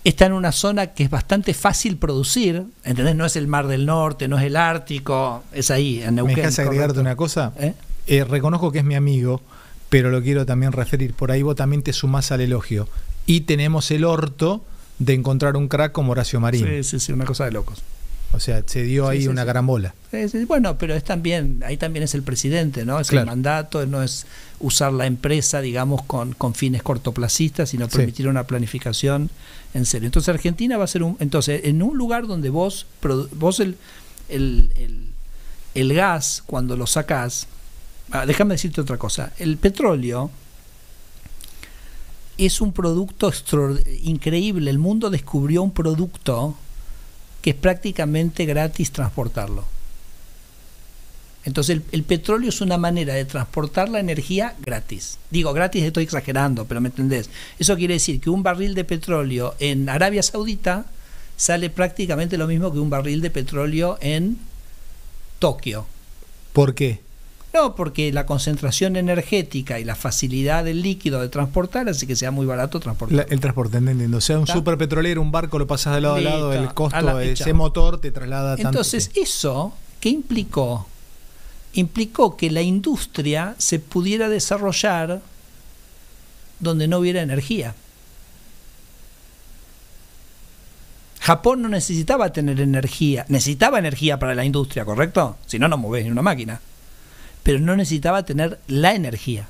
Está en una zona que es bastante fácil producir, ¿entendés? No es el Mar del Norte, no es el Ártico, es ahí, en Neuquén. ¿Me dejas agregarte una cosa? Reconozco que es mi amigo, pero lo quiero también referir. Por ahí vos también te sumás al elogio. Y tenemos el orto de encontrar un crack como Horacio Marín. Sí, una cosa de locos. O sea, se dio ahí una carambola. Bueno, pero es también, ahí también es el presidente, ¿no? Es claro. El mandato, no es usar la empresa, digamos, con fines cortoplacistas, sino permitir una planificación en serio. Entonces Argentina va a ser entonces, en un lugar donde vos el gas, cuando lo sacás, déjame decirte otra cosa, el petróleo es un producto increíble. El mundo descubrió un producto que es prácticamente gratis transportarlo. Entonces el petróleo es una manera de transportar la energía gratis. Digo, gratis estoy exagerando, pero me entendés. Eso quiere decir que un barril de petróleo en Arabia Saudita sale prácticamente lo mismo que un barril de petróleo en Tokio. ¿Por qué? No, porque la concentración energética y la facilidad del líquido de transportar hace que sea muy barato transportar. El transporte, entiendo. O sea, un superpetrolero, un barco lo pasas de lado a lado, el costo de ese motor te traslada tanto. Entonces, ¿eso qué implicó? Implicó que la industria se pudiera desarrollar donde no hubiera energía. Japón no necesitaba tener energía, necesitaba energía para la industria, ¿correcto? Si no, no movés ni una máquina. Pero no necesitaba tener la energía,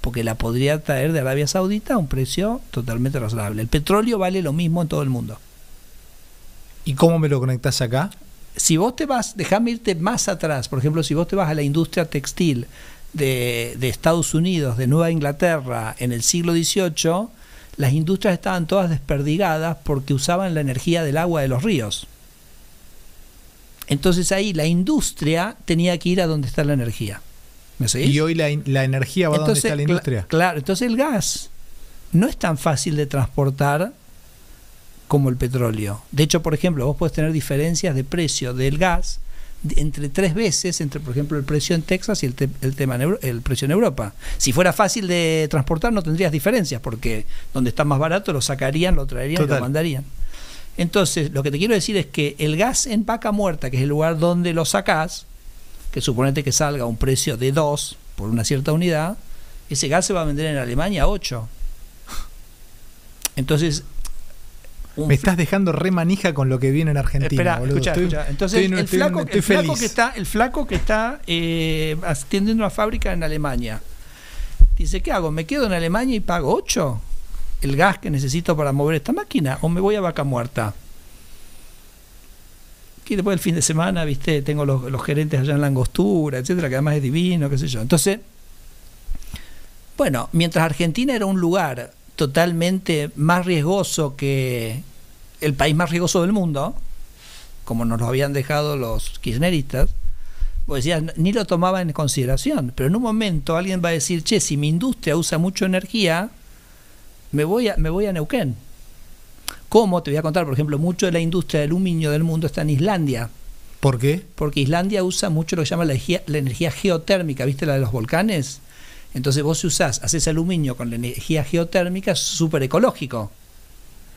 porque la podría traer de Arabia Saudita a un precio totalmente razonable. El petróleo vale lo mismo en todo el mundo. ¿Y cómo me lo conectás acá? Si vos te vas, déjame irte más atrás, por ejemplo, si vos te vas a la industria textil de Estados Unidos, de Nueva Inglaterra, en el siglo XVIII, las industrias estaban todas desperdigadas porque usaban la energía del agua de los ríos. Entonces ahí la industria tenía que ir a donde está la energía. ¿Me seguís? Y hoy la energía va a donde está la industria. Claro, entonces el gas no es tan fácil de transportar como el petróleo. De hecho, por ejemplo, vos podés tener diferencias de precio del gas entre 3 veces, entre, por ejemplo, el precio en Texas y el precio en Europa. Si fuera fácil de transportar no tendrías diferencias, porque donde está más barato lo sacarían, lo traerían y lo mandarían. Entonces, lo que te quiero decir es que el gas en Vaca Muerta, que es el lugar donde lo sacás, que suponete que salga a un precio de 2 por una cierta unidad, ese gas se va a vender en Alemania a 8. Entonces... Me estás dejando re manija con lo que viene en Argentina. Espera, escucha. Entonces, el flaco que está atendiendo una fábrica en Alemania, dice, ¿qué hago? ¿Me quedo en Alemania y pago 8? ¿El gas que necesito para mover esta máquina? ¿O me voy a Vaca Muerta? Que después del fin de semana, viste, tengo los gerentes allá en la Angostura, etcétera, que además es divino, qué sé yo. Entonces, bueno, mientras Argentina era un lugar totalmente más riesgoso que el país más riesgoso del mundo, como nos lo habían dejado los kirchneristas, pues decías, ni lo tomaba en consideración. Pero en un momento alguien va a decir, che, si mi industria usa mucho energía, me voy a Neuquén. ¿Cómo? Te voy a contar, por ejemplo, mucho de la industria de aluminio del mundo está en Islandia. ¿Por qué? Porque Islandia usa mucho lo que se llama la energía geotérmica, ¿viste la de los volcanes? Entonces vos si haces aluminio con la energía geotérmica, es súper ecológico.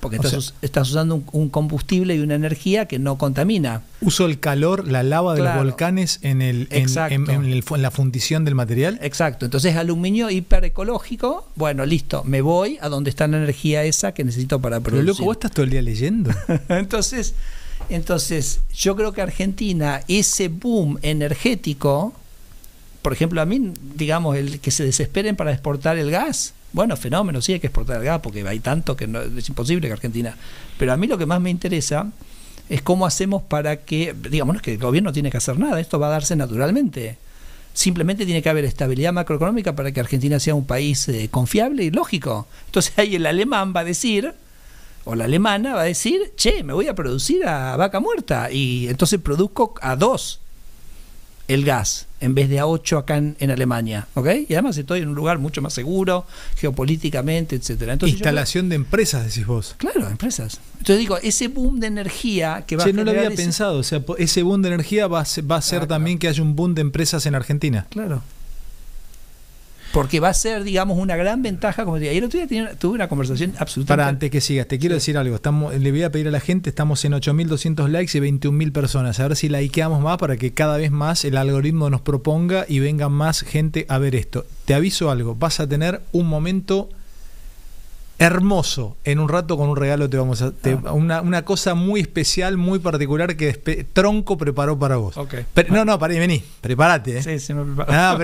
Porque estás usando un combustible y una energía que no contamina. Uso el calor, la lava de los volcanes en la fundición del material. Exacto. Entonces aluminio hiperecológico. Bueno, listo. Me voy a donde está la energía esa que necesito para producir. Pero loco, vos estás todo el día leyendo. Entonces, yo creo que Argentina, ese boom energético, por ejemplo, a mí, digamos, el que se desesperen para exportar el gas, bueno, fenómeno, sí hay que exportar el gas porque hay tanto que es imposible que Argentina. Pero a mí lo que más me interesa es cómo hacemos para que, digamos, no es que el gobierno tiene que hacer nada, esto va a darse naturalmente. Simplemente tiene que haber estabilidad macroeconómica para que Argentina sea un país confiable y lógico. Entonces ahí el alemán va a decir, o la alemana va a decir, che, me voy a producir a Vaca Muerta y entonces produzco a 2. el gas en vez de a 8 acá en Alemania, ¿ok? Y además estoy en un lugar mucho más seguro, geopolíticamente, etcétera. Entonces instalación de empresas, decís vos. Claro, empresas. Entonces digo, ese boom de energía que va a no lo generar había pensado, o sea, ese boom de energía va a ser también que haya un boom de empresas en Argentina. Claro. Porque va a ser, digamos, una gran ventaja. Como decía, y el otro día tuve una conversación absolutamente... Antes que sigas, te quiero decir algo. Le voy a pedir a la gente, estamos en 8.200 likes y 21.000 personas. A ver si likeamos más para que cada vez más el algoritmo nos proponga y venga más gente a ver esto. Te aviso algo, vas a tener un momento hermoso. En un rato con un regalo te vamos a... una cosa muy especial, muy particular que Tronco preparó para vos. Okay. Vení, prepárate. Sí, me preparo.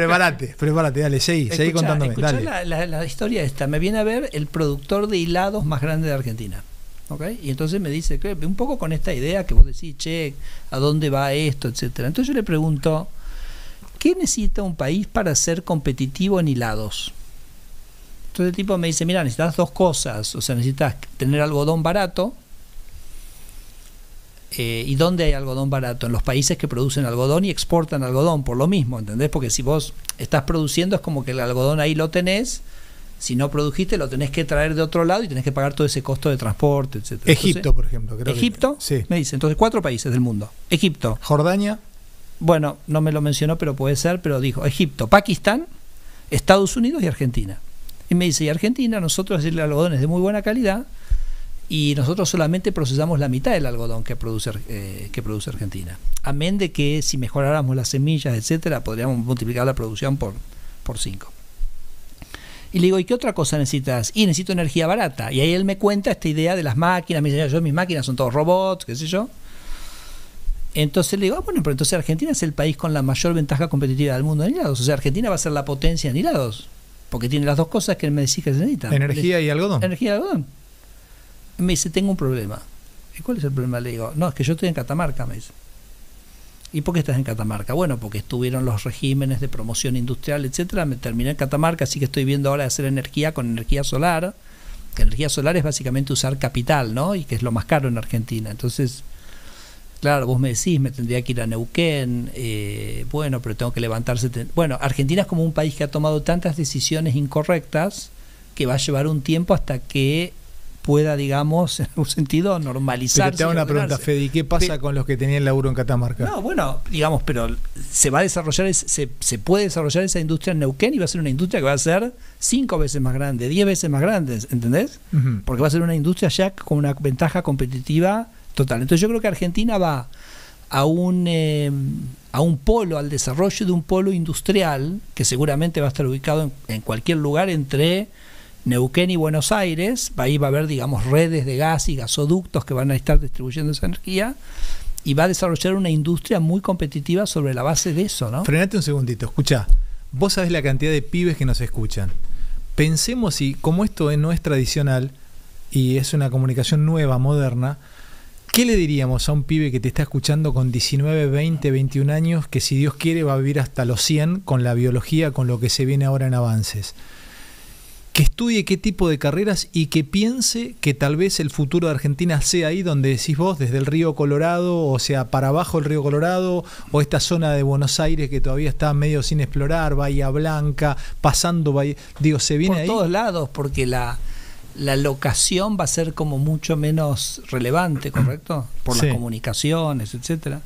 Prepárate, dale, seguí contándome. Escuchá dale. la historia esta. Me viene a ver el productor de hilados más grande de Argentina. ¿Okay? Y entonces me dice, un poco con esta idea que vos decís, che, ¿a dónde va esto? Etcétera. Entonces yo le pregunto, ¿qué necesita un país para ser competitivo en hilados? Entonces el tipo me dice, mira, necesitas dos cosas, o sea, necesitas tener algodón barato. ¿Y dónde hay algodón barato? En los países que producen algodón y exportan algodón, por lo mismo, ¿entendés? Porque si vos estás produciendo es como que el algodón ahí lo tenés, si no produjiste lo tenés que traer de otro lado y tenés que pagar todo ese costo de transporte, etcétera. Egipto, entonces, por ejemplo. ¿Egipto? Sí. Me dice, entonces 4 países del mundo. Egipto. Jordania. Bueno, no me lo mencionó, pero puede ser, pero dijo Egipto, Pakistán, Estados Unidos y Argentina. Y me dice, y Argentina, nosotros el algodón es de muy buena calidad y nosotros solamente procesamos la mitad del algodón que produce Argentina. Amén de que si mejoráramos las semillas, etcétera, podríamos multiplicar la producción por 5. Y le digo, ¿y qué otra cosa necesitas? Y necesito energía barata. Y ahí él me cuenta esta idea de las máquinas. Me dice, mis máquinas son todos robots, qué sé yo. Entonces le digo, bueno, pero entonces Argentina es el país con la mayor ventaja competitiva del mundo en hilados. O sea, Argentina va a ser la potencia en hilados. Porque tiene las dos cosas que él me decía que se necesitan. Energía y algodón. Energía y algodón. Y me dice, tengo un problema. ¿Y cuál es el problema? Le digo, no, es que yo estoy en Catamarca, me dice. ¿Y por qué estás en Catamarca? Bueno, porque estuvieron los regímenes de promoción industrial, etcétera. Me terminé en Catamarca, así que estoy viendo ahora de hacer energía con energía solar. Que energía solar es básicamente usar capital, ¿no? Y que es lo más caro en Argentina. Entonces, claro, vos me decís, me tendría que ir a Neuquén, bueno, pero tengo que levantarse. Bueno, Argentina es como un país que ha tomado tantas decisiones incorrectas que va a llevar un tiempo hasta que pueda, digamos, en un sentido, normalizarse. Pero te hago una pregunta, Fede, ¿y qué pasa con los que tenían laburo en Catamarca? No, bueno, digamos, pero se va a desarrollar, se puede desarrollar esa industria en Neuquén y va a ser una industria que va a ser 5 veces más grande, 10 veces más grande, ¿entendés? Uh-huh. Porque va a ser una industria ya con una ventaja competitiva total. Entonces yo creo que Argentina va a un polo, al desarrollo de un polo industrial que seguramente va a estar ubicado en cualquier lugar entre Neuquén y Buenos Aires. Ahí va a haber, digamos, redes de gas y gasoductos que van a estar distribuyendo esa energía y va a desarrollar una industria muy competitiva sobre la base de eso, ¿no? Frenate un segundito, escuchá, vos sabés la cantidad de pibes que nos escuchan. Pensemos, y como esto no es tradicional y es una comunicación nueva, moderna, ¿qué le diríamos a un pibe que te está escuchando con 19, 20, 21 años que si Dios quiere va a vivir hasta los 100 con la biología, con lo que se viene ahora en avances? Que estudie qué tipo de carreras y que piense que tal vez el futuro de Argentina sea ahí donde decís vos, desde el río Colorado, o sea, para abajo el río Colorado, o esta zona de Buenos Aires que todavía está medio sin explorar, Bahía Blanca, pasando Bahía... Digo, se viene ahí. Por todos lados, porque la locación va a ser como mucho menos relevante, ¿correcto? Por las comunicaciones, etcétera.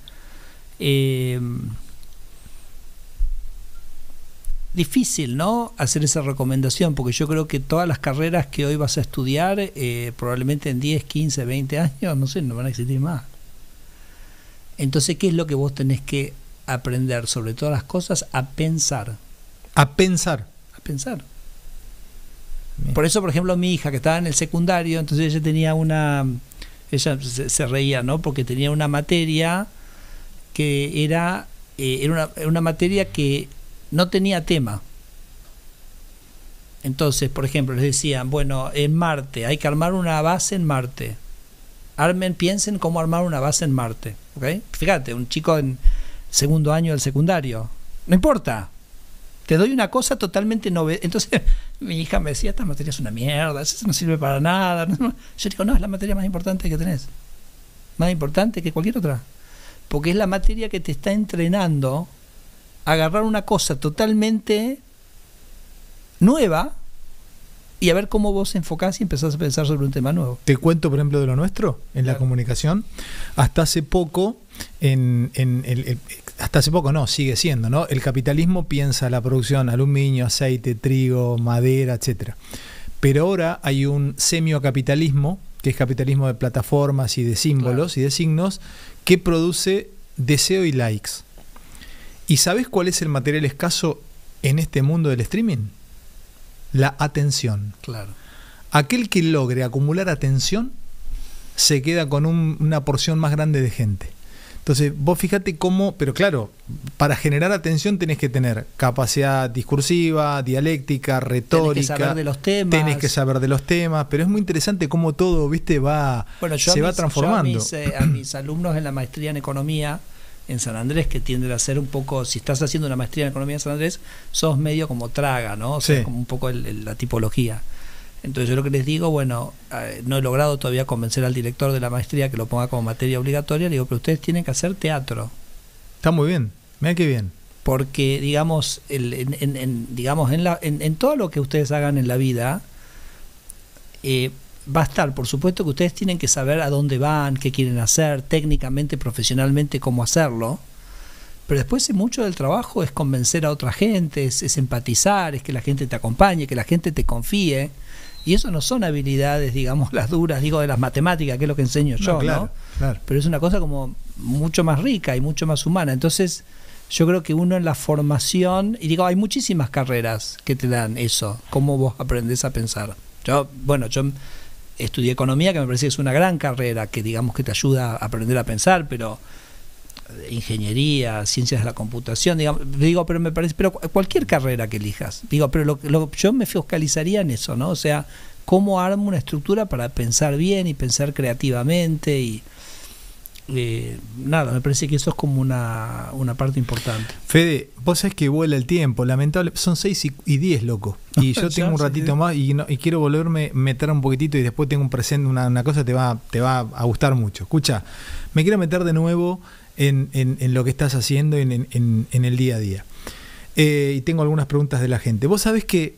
Difícil, ¿no?, hacer esa recomendación, porque yo creo que todas las carreras que hoy vas a estudiar, probablemente en 10, 15, 20 años, no sé, no van a existir más. Entonces, ¿qué es lo que vos tenés que aprender? Sobre todas las cosas, a pensar. A pensar. A pensar. Bien. Por eso, por ejemplo, mi hija, que estaba en el secundario, entonces ella tenía ella se reía, ¿no?, porque tenía una materia que era una materia que no tenía tema. Entonces, por ejemplo, les decían, bueno, en Marte hay que armar una base en Marte. Piensen cómo armar una base en Marte, ¿ok? Fíjate, un chico en segundo año del secundario. No importa. Te doy una cosa totalmente novedosa. Entonces, mi hija me decía, esta materia es una mierda, eso no sirve para nada. Yo digo, no, es la materia más importante que tenés. Más importante que cualquier otra. Porque es la materia que te está entrenando agarrar una cosa totalmente nueva y a ver cómo vos enfocás y empezás a pensar sobre un tema nuevo. Te cuento, por ejemplo, de lo nuestro en la comunicación. Hasta hace poco, hasta hace poco no, sigue siendo, ¿no? El capitalismo piensa la producción aluminio, aceite, trigo, madera, etcétera. Pero ahora hay un semiocapitalismo, que es capitalismo de plataformas y de símbolos y de signos, que produce deseo y likes. ¿Y sabes cuál es el material escaso en este mundo del streaming? La atención. Claro. Aquel que logre acumular atención se queda con una porción más grande de gente. Entonces, vos fíjate cómo, pero claro, para generar atención tenés que tener capacidad discursiva, dialéctica, retórica. Tenés que saber de los temas. Tenés que saber de los temas, pero es muy interesante cómo todo, viste, se va transformando. Yo a mis alumnos en la maestría en economía en San Andrés, que tienden a ser un poco, si estás haciendo una maestría en economía en San Andrés, sos medio como traga, ¿no? O sea, como un poco la tipología. Entonces yo lo que les digo, bueno, no he logrado todavía convencer al director de la maestría que lo ponga como materia obligatoria. Le digo, pero ustedes tienen que hacer teatro. Está muy bien, mira qué bien. Porque, digamos, en todo lo que ustedes hagan en la vida, va a estar, por supuesto que ustedes tienen que saber a dónde van, qué quieren hacer, técnicamente, profesionalmente, cómo hacerlo. Pero después mucho del trabajo es convencer a otra gente, es empatizar, es que la gente te acompañe, que la gente te confíe. Y eso no son habilidades, digamos, las duras, digo, de las matemáticas, que es lo que enseño yo, claro, ¿no? Claro. Pero es una cosa como mucho más rica y mucho más humana. Entonces, yo creo que uno en la formación, y digo, hay muchísimas carreras que te dan eso, cómo vos aprendés a pensar. Yo estudié economía, que me parece que es una gran carrera, que digamos que te ayuda a aprender a pensar, pero ingeniería, ciencias de la computación, pero me parece, pero cualquier carrera que elijas, pero yo me focalizaría en eso, ¿no? O sea, cómo armo una estructura para pensar bien y pensar creativamente y nada, me parece que eso es como una parte importante. Fede, vos sabés que vuela el tiempo, lamentable, son 6:10, loco, y yo tengo un ratito más y quiero meter un poquitito y después tengo un presente, una cosa te va a gustar mucho. Escucha, me quiero meter de nuevo en lo que estás haciendo en el día a día. Y tengo algunas preguntas de la gente. Vos sabés que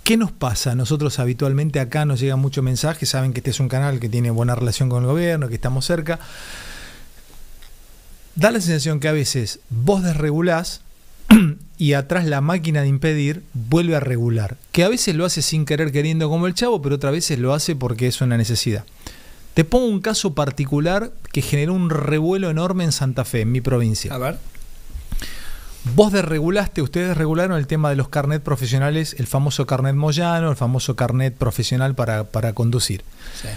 ¿qué nos pasa? Nosotros habitualmente acá nos llegan muchos mensajes, saben que este es un canal que tiene buena relación con el gobierno, que estamos cerca. Da la sensación que a veces vos desregulás y atrás la máquina de impedir vuelve a regular. Que a veces lo hace sin querer queriendo como el Chavo, pero otras veces lo hace porque es una necesidad. Te pongo un caso particular que generó un revuelo enorme en Santa Fe, en mi provincia. A ver. Ustedes desregularon el tema de los carnet profesionales, el famoso carnet Moyano, el famoso carnet profesional para conducir. Sí.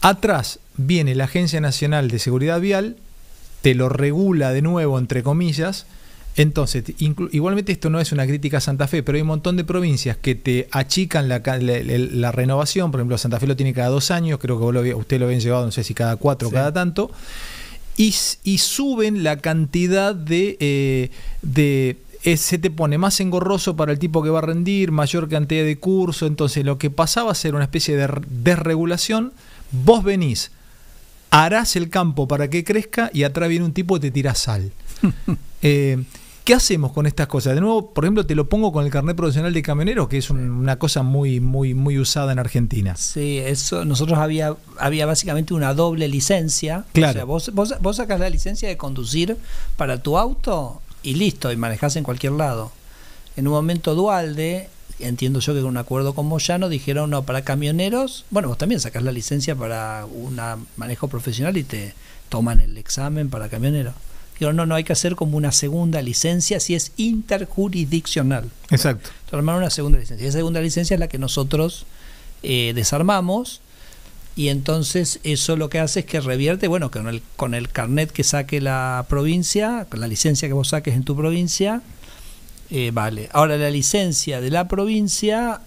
Atrás viene la Agencia Nacional de Seguridad Vial, te lo regula de nuevo, entre comillas. Entonces, igualmente esto no es una crítica a Santa Fe, pero hay un montón de provincias que te achican la renovación. Por ejemplo, Santa Fe lo tiene cada 2 años, creo que usted lo habían llevado, no sé si cada 4 o cada tanto. Y suben la cantidad se te pone más engorroso para el tipo que va a rendir, mayor cantidad de curso. Entonces lo que pasaba a ser una especie de desregulación, vos venís, harás el campo para que crezca y atrás viene un tipo y te tira sal. ¿Qué hacemos con estas cosas? De nuevo, por ejemplo, te lo pongo con el carnet profesional de camionero, que es una cosa muy usada en Argentina. Sí, eso. Nosotros había básicamente una doble licencia. Claro. O sea, vos sacás la licencia de conducir para tu auto y listo, y manejás en cualquier lado. En un momento Dualde, entiendo yo que con un acuerdo con Moyano, dijeron, no, para camioneros, bueno, vos también sacás la licencia para un manejo profesional y te toman el examen para camionero. Dijeron, no, hay que hacer como una segunda licencia si es interjurisdiccional. Exacto. Entonces armaron una segunda licencia. Y esa segunda licencia es la que nosotros desarmamos, y entonces eso lo que hace es que revierte, bueno, con el carnet que saque la provincia, con la licencia que vos saques en tu provincia, vale. Ahora la licencia de la provincia,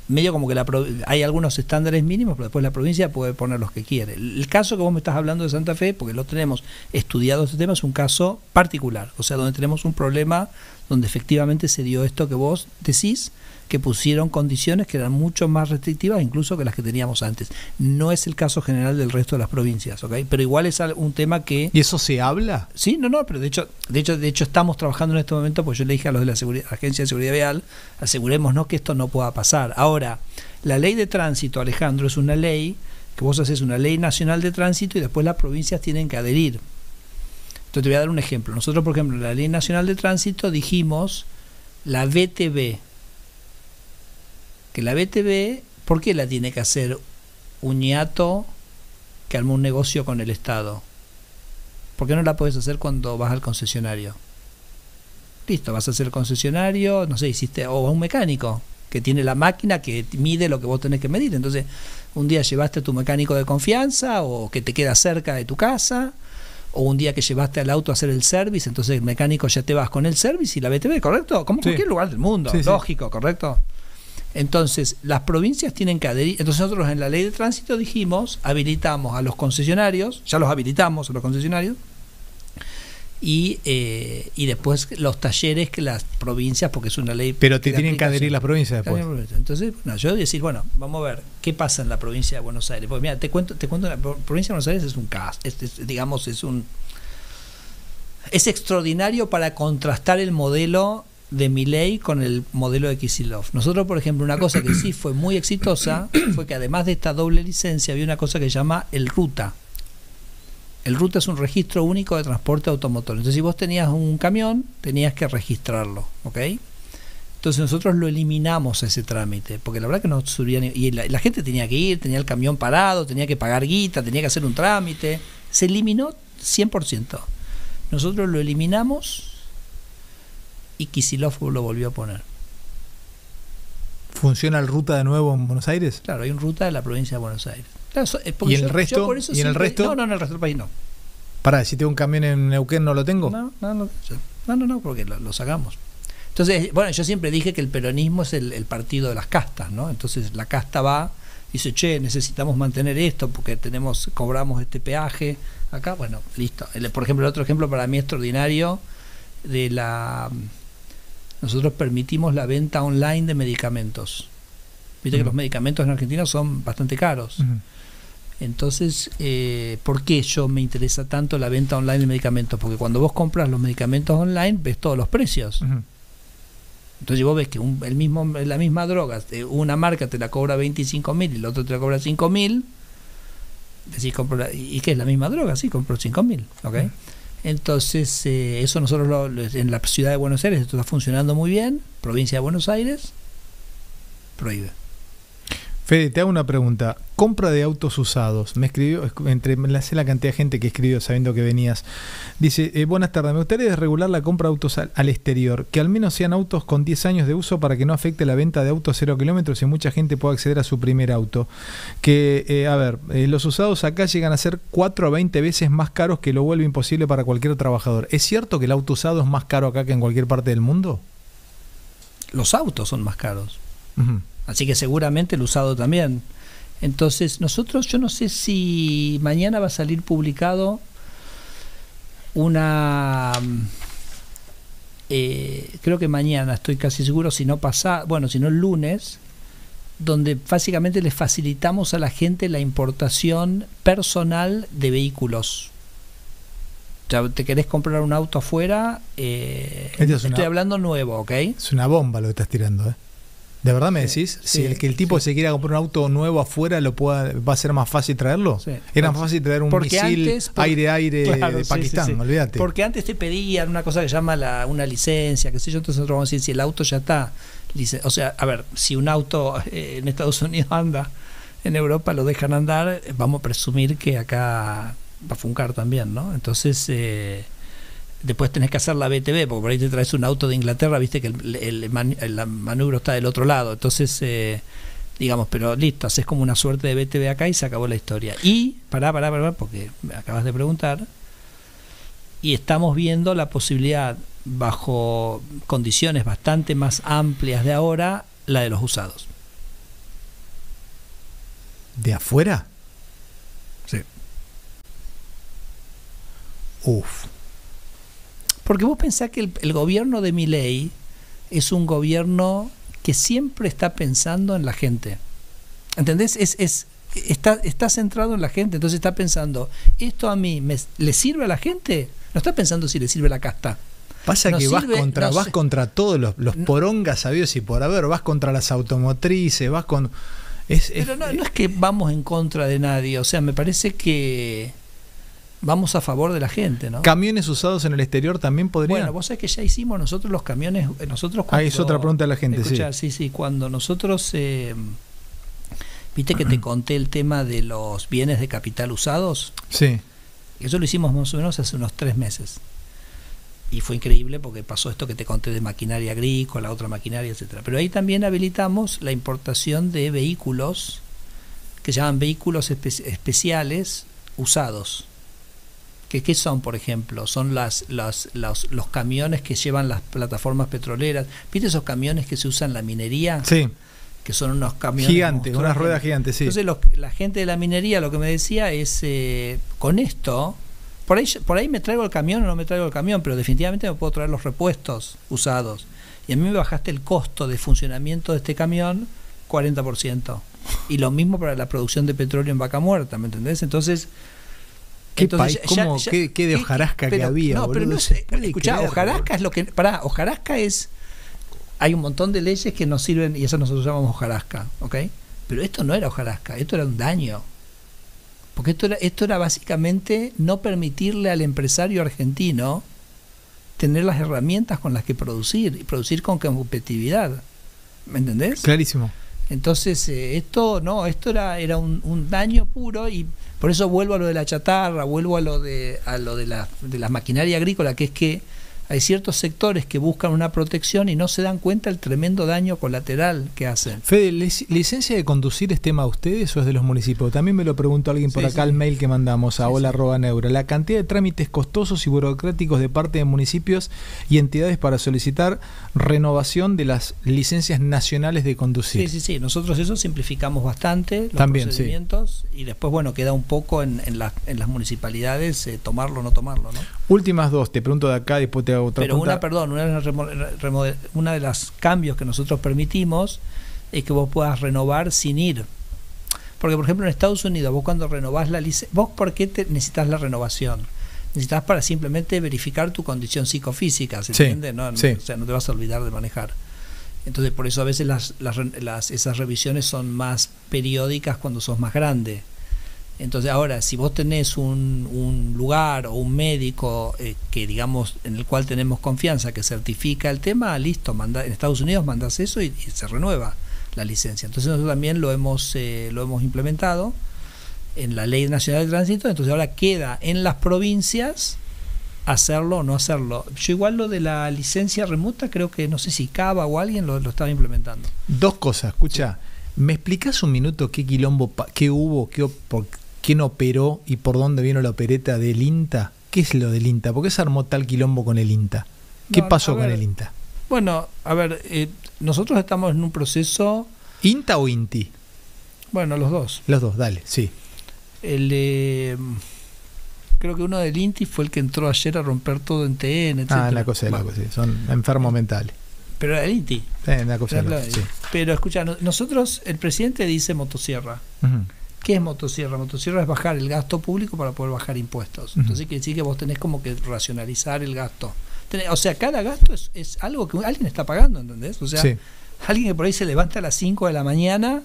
medio como que hay algunos estándares mínimos, pero después la provincia puede poner los que quiere. El caso que vos me estás hablando de Santa Fe, porque lo tenemos estudiado este tema, es un caso particular, o sea, donde tenemos un problema donde efectivamente se dio esto que vos decís, que pusieron condiciones que eran mucho más restrictivas incluso que las que teníamos antes. No es el caso general del resto de las provincias, ¿ok? Pero igual es un tema que... ¿Y eso se habla? Sí, no, pero de hecho estamos trabajando en este momento, pues yo le dije a los de la Agencia de Seguridad Vial, asegurémonos que esto no pueda pasar. Ahora, la ley de tránsito, Alejandro, es una ley que vos haces una ley nacional de tránsito y después las provincias tienen que adherir. Entonces te voy a dar un ejemplo. Nosotros, por ejemplo, en la ley nacional de tránsito dijimos la BTV, que la BTV, ¿por qué la tiene que hacer un ñato que armó un negocio con el Estado? ¿Por qué no la puedes hacer cuando vas al concesionario? Listo, vas a hacer el concesionario, no sé, hiciste, o a un mecánico que tiene la máquina que mide lo que vos tenés que medir. Entonces, un día llevaste a tu mecánico de confianza o que te queda cerca de tu casa, o un día que llevaste al auto a hacer el service, entonces el mecánico ya te vas con el service y la BTV, ¿correcto? Como en cualquier lugar del mundo, lógico, ¿correcto? Entonces, las provincias tienen que adherir. Entonces nosotros en la ley de tránsito dijimos, habilitamos a los concesionarios, ya los habilitamos a los concesionarios, y después los talleres que las provincias, porque es una ley... Pero te tienen que adherir las provincias después. Entonces, yo voy a decir, bueno, vamos a ver qué pasa en la provincia de Buenos Aires. Porque mira, te cuento, la provincia de Buenos Aires es un caso, digamos, es extraordinario para contrastar el modelo de Milei con el modelo de Kicillof. Nosotros, por ejemplo, una cosa que sí fue muy exitosa fue que además de esta doble licencia había una cosa que se llama el RUTA. El RUTA es un registro único de transporte automotor. Entonces, si vos tenías un camión, tenías que registrarlo, ¿ok? Entonces nosotros lo eliminamos ese trámite, porque la verdad que no subía y la gente tenía que ir, tenía el camión parado, tenía que pagar guita, tenía que hacer un trámite. Se eliminó 100%. Nosotros lo eliminamos y Kicillof lo volvió a poner. ¿Funciona el RUTA de nuevo en Buenos Aires? Claro, hay un RUTA de la provincia de Buenos Aires. Claro, ¿Y en el resto? ¿Y en el resto? No, en el resto del país no. Pará, si tengo un camión en Neuquén, ¿no lo tengo? No, porque lo sacamos. Entonces, bueno, yo siempre dije que el peronismo es el partido de las castas, ¿no? Entonces la casta va, dice, che, necesitamos mantener esto porque cobramos este peaje acá, bueno, listo. Por ejemplo, el otro ejemplo para mí extraordinario nosotros permitimos la venta online de medicamentos. Viste que los medicamentos en Argentina son bastante caros. Entonces, ¿por qué me interesa tanto la venta online de medicamentos? Porque cuando vos compras los medicamentos online, ves todos los precios. Entonces vos ves que la misma droga, una marca te la cobra 25.000 y la otra te la cobra 5.000. Decís, ¿y qué es la misma droga? Sí, compro 5.000, ¿ok? Entonces, eso nosotros en la ciudad de Buenos Aires, esto está funcionando muy bien. Provincia de Buenos Aires, prohíbe. Fede, te hago una pregunta. Compra de autos usados. Me escribió, sé la cantidad de gente que escribió sabiendo que venías. Dice, buenas tardes, me gustaría desregular la compra de autos al exterior, que al menos sean autos con 10 años de uso para que no afecte la venta de autos 0 kilómetros y mucha gente pueda acceder a su primer auto. Los usados acá llegan a ser 4 a 20 veces más caros, que lo vuelve imposible para cualquier trabajador. ¿Es cierto que el auto usado es más caro acá que en cualquier parte del mundo? Los autos son más caros. Así que seguramente el usado también. Entonces nosotros, yo no sé si mañana va a salir publicado creo que mañana, estoy casi seguro, si no el lunes, donde básicamente les facilitamos a la gente la importación personal de vehículos. Ya te querés comprar un auto afuera, estoy hablando nuevo, ¿ok? Es una bomba lo que estás tirando, ¿eh? ¿De verdad me decís? Si el tipo se quiera comprar un auto nuevo afuera, ¿va a ser más fácil traerlo? Sí. Era más fácil traer un misil aire-aire de Pakistán, olvídate. Porque antes te pedían una cosa que se llama una licencia, qué sé yo, entonces nosotros vamos a decir, si el auto ya está, o sea, a ver, si un auto en Estados Unidos anda, en Europa lo dejan andar, vamos a presumir que acá va a funcar también, ¿no? Entonces... después tenés que hacer la BTV, porque por ahí te traes un auto de Inglaterra, viste que el manubrio está del otro lado. Entonces, digamos, pero listo, haces como una suerte de BTV acá y se acabó la historia. Y, pará, porque me acabas de preguntar, y estamos viendo la posibilidad, bajo condiciones bastante más amplias de ahora, la de los usados. ¿De afuera? Sí. Uf. Porque vos pensás que el gobierno de Milei es un gobierno que siempre está pensando en la gente. ¿Entendés? Está centrado en la gente, entonces está pensando, ¿esto a mí le sirve a la gente? No está pensando si le sirve a la casta. Pasa no que sirve, vas contra todos los porongas sabidos y por haber, vas contra las automotrices, vas con... Pero no es que vamos en contra de nadie, o sea, me parece que vamos a favor de la gente, ¿no? ¿Camiones usados en el exterior también podrían? Bueno, vos sabés que ya hicimos nosotros los camiones, nosotros cuando... es otra pregunta de la gente, sí, cuando nosotros... ¿Viste que te conté el tema de los bienes de capital usados? Sí. Eso lo hicimos más o menos hace unos 3 meses. Y fue increíble porque pasó esto que te conté de maquinaria agrícola, otra maquinaria, etcétera. Pero ahí también habilitamos la importación de vehículos que se llaman vehículos especiales usados. ¿Qué son, por ejemplo? Son los camiones que llevan las plataformas petroleras. ¿Viste esos camiones que se usan en la minería? Sí. Que son unos camiones gigantes, unas ruedas gigantes, sí. Entonces la gente de la minería lo que me decía es, con esto, por ahí me traigo el camión o no me traigo el camión, pero definitivamente me puedo traer los repuestos usados. Y a mí me bajaste el costo de funcionamiento de este camión 40%. Y lo mismo para la producción de petróleo en Vaca Muerta, ¿me entendés? Entonces... ¿Qué de hojarasca que había? No, pero no es... Escuchá, hojarasca es lo que... hojarasca es... Hay un montón de leyes que nos sirven y eso nosotros llamamos hojarasca, ¿ok? Pero esto no era hojarasca, esto era un daño. Porque esto era básicamente no permitirle al empresario argentino tener las herramientas con las que producir y producir con competitividad. ¿Me entendés? Clarísimo. Entonces, esto era un daño puro y por eso vuelvo a lo de la chatarra, vuelvo a lo de la maquinaria agrícola, que es que hay ciertos sectores que buscan una protección y no se dan cuenta del tremendo daño colateral que hacen. Fede, ¿licencia de conducir es tema de ustedes o es de los municipios? También me lo preguntó alguien por acá, el mail que mandamos a hola@neura. La cantidad de trámites costosos y burocráticos de parte de municipios y entidades para solicitar renovación de las licencias nacionales de conducir. Sí. Nosotros eso simplificamos bastante los procedimientos y después, bueno, queda un poco en las municipalidades tomarlo o no tomarlo, ¿no? Últimas dos, te pregunto de acá, después te hago otra pregunta. Una de los cambios que nosotros permitimos es que vos puedas renovar sin ir. Porque, por ejemplo, en Estados Unidos, vos cuando renovás la licencia, ¿vos por qué necesitas la renovación? Necesitas para simplemente verificar tu condición psicofísica, ¿se entiende? O sea, no te vas a olvidar de manejar. Entonces, por eso a veces esas revisiones son más periódicas cuando sos más grande. Entonces, ahora, si vos tenés un lugar o un médico que, digamos, en el cual tenemos confianza, que certifica el tema, listo, en Estados Unidos mandás eso y se renueva la licencia. Entonces, nosotros también lo hemos implementado en la Ley Nacional de Tránsito. Entonces, ahora queda en las provincias hacerlo o no hacerlo. Yo igual lo de la licencia remota, creo que, no sé si Cava o alguien lo estaba implementando. Dos cosas, escucha. ¿Me explicás un minuto qué quilombo, qué hubo, quién operó y por dónde vino la opereta del INTA? ¿Qué es lo del INTA? ¿Por qué se armó tal quilombo con el INTA? ¿Qué pasó con el INTA? Bueno, a ver, nosotros estamos en un proceso... ¿INTA o INTI? Bueno, los dos. Los dos, dale, sí. Creo que uno del INTI fue el que entró ayer a romper todo en TN, etc. La cosa, son enfermos mentales. Pero era el INTI. Una cosa sí. Pero escucha, nosotros, el presidente dice motosierra. ¿Qué es motosierra? Motosierra es bajar el gasto público para poder bajar impuestos. Entonces quiere decir que vos tenés como que racionalizar el gasto. O sea, cada gasto es algo que alguien está pagando, ¿entendés? O sea, alguien que por ahí se levanta a las 5 de la mañana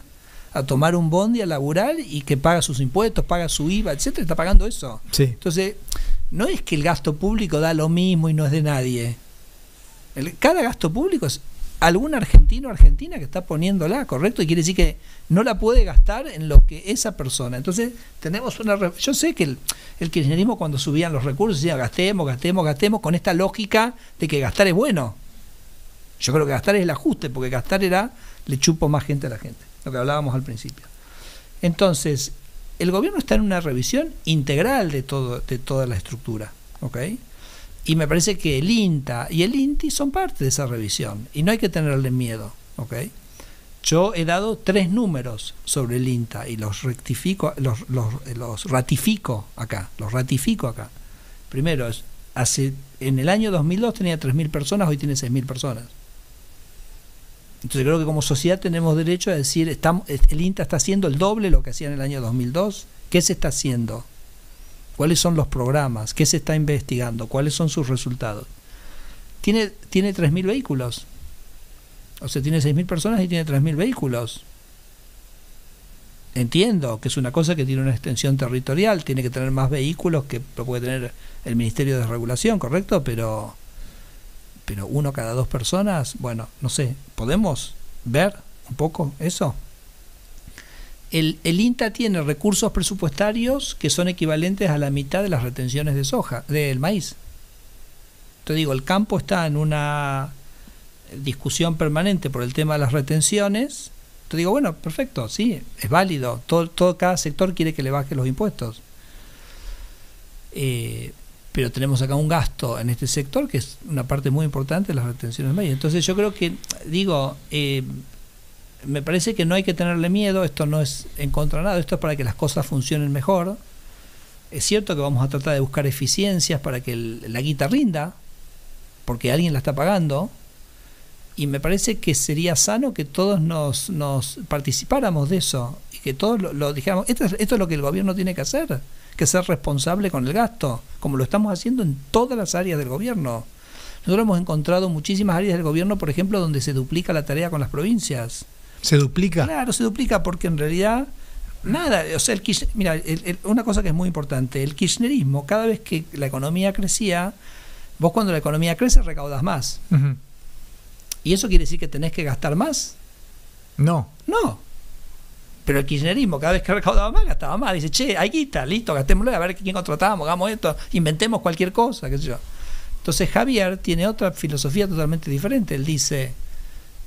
a tomar un bondi, a laburar y que paga sus impuestos, paga su IVA, etcétera, está pagando eso. Entonces, no es que el gasto público da lo mismo y no es de nadie. Cada gasto público es algún argentino o argentina que está poniéndola, ¿correcto? Y quiere decir que no la puede gastar en lo que esa persona. Entonces, tenemos yo sé que el kirchnerismo cuando subían los recursos decía gastemos, con esta lógica de que gastar es bueno. Yo creo que gastar es el ajuste, porque gastar le chupo más gente a la gente, lo que hablábamos al principio. Entonces, el gobierno está en una revisión integral de toda la estructura, ¿ok? Y me parece que el INTA y el INTI son parte de esa revisión y no hay que tenerle miedo, ¿ok? Yo he dado 3 números sobre el INTA y los ratifico acá. Primero, en el año 2002 tenía 3.000 personas, hoy tiene 6.000 personas. Entonces creo que como sociedad tenemos derecho a decir, el INTA está haciendo el doble de lo que hacía en el año 2002. ¿Qué se está haciendo? ¿Cuáles son los programas? ¿Qué se está investigando? ¿Cuáles son sus resultados? Tiene 3.000 vehículos. O sea, tiene 6.000 personas y tiene 3.000 vehículos. Entiendo que es una cosa que tiene una extensión territorial, tiene que tener más vehículos que lo puede tener el Ministerio de Regulación, ¿correcto? Pero uno cada 2 personas, bueno, no sé, ¿podemos ver un poco eso? El INTA tiene recursos presupuestarios que son equivalentes a la mitad de las retenciones de soja, del maíz. Te digo, el campo está en una discusión permanente por el tema de las retenciones. Te digo, bueno, perfecto, sí, es válido. Cada sector quiere que le baje los impuestos. Pero tenemos acá un gasto en este sector que es una parte muy importante de las retenciones del maíz. Entonces yo creo que, me parece que no hay que tenerle miedo, esto no es en contra de nada, esto es para que las cosas funcionen mejor. Es cierto que vamos a tratar de buscar eficiencias para que la guita rinda, porque alguien la está pagando, y me parece que sería sano que todos nos participáramos de eso, y que todos lo dijéramos, esto es lo que el gobierno tiene que hacer, que ser responsable con el gasto, como lo estamos haciendo en todas las áreas del gobierno. Nosotros hemos encontrado muchísimas áreas del gobierno, por ejemplo, donde se duplica la tarea con las provincias. ¿Se duplica? Claro, se duplica porque en realidad nada, o sea, mira, una cosa que es muy importante, el kirchnerismo, cada vez que la economía crecía, vos cuando la economía crece recaudas más. Uh-huh. ¿Y eso quiere decir que tenés que gastar más? No. Pero el kirchnerismo, cada vez que recaudaba más, gastaba más. Dice, che, hay guita, listo, gastémoslo, a ver quién contratamos, hagamos esto, inventemos cualquier cosa, qué sé yo. Entonces Javier tiene otra filosofía totalmente diferente. Él dice,